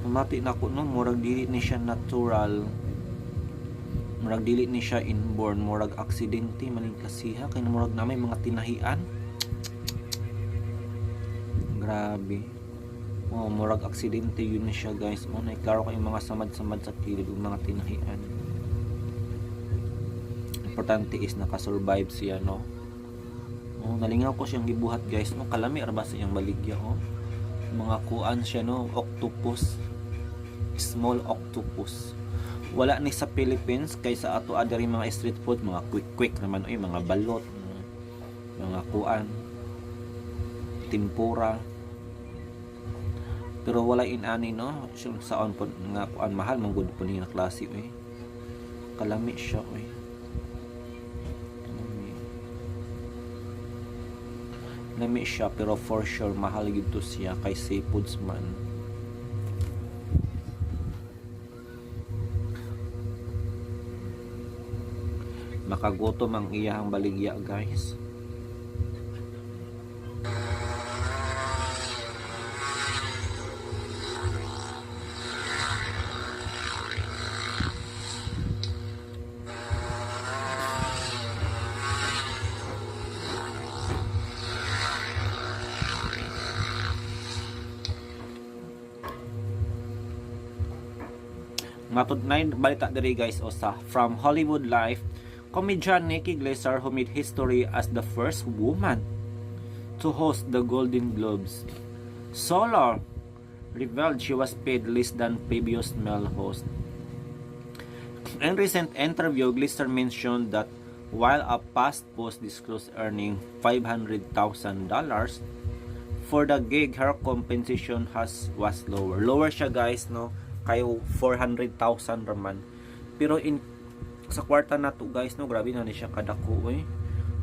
pamati na ko no murag dili ni siya natural murag dili ni siya inborn murag aksidente maning kasiha kay murag na may mga tinahian grabe Oh, murag aksidente yun siya guys. Oh, klaro kayong mga samad-samad sa kilid ug mga tinahian. Importante is nakasurvive siya, no. Oh, nalingaw ko siyang gibuhat guys. No, kalami ra ba sa iyang baligya, oh. Mga kuan siya, no, octopus. Small octopus. Wala ni sa Philippines kay sa ato adiri mga street food, mga quick naman oy, mga balot, mga kuan, tempura. Pero wala inani, no, saon po nga kuan mahal man gud po niya klase oy. Kalami siya oy. Lami siya pero for sure mahal gid to siya kay seafoods man. Makagutom ang iyang baligya guys. Matod na balita diri guys o sa From Hollywood Life, comedian Nikki Glaser who made history as the first woman to host the Golden Globes. Solar revealed she was paid less than previous male host. In recent interview, Glaser mentioned that while a past post disclosed earning $500,000 for the gig, her compensation was lower. Lower siya guys, no? Kayo 400,000 raman. Pero sa kwarta na to guys, no, grabe na ni siya kadako eh.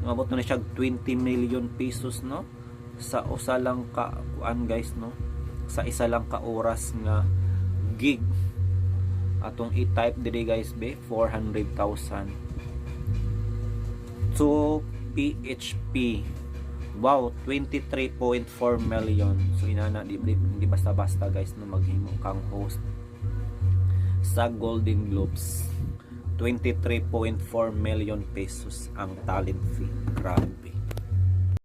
Umabot na siya 20 million pesos, no, sa usa lang ka kuan guys, no, sa isa lang ka oras nga gig. Atong i-type diri guys be 400,000 to PHP. Wow, 23.4 million. So inana di basta-basta guys no maghimo kang host sa Golden Globes. 23.4 million pesos ang talent fee. Grabe.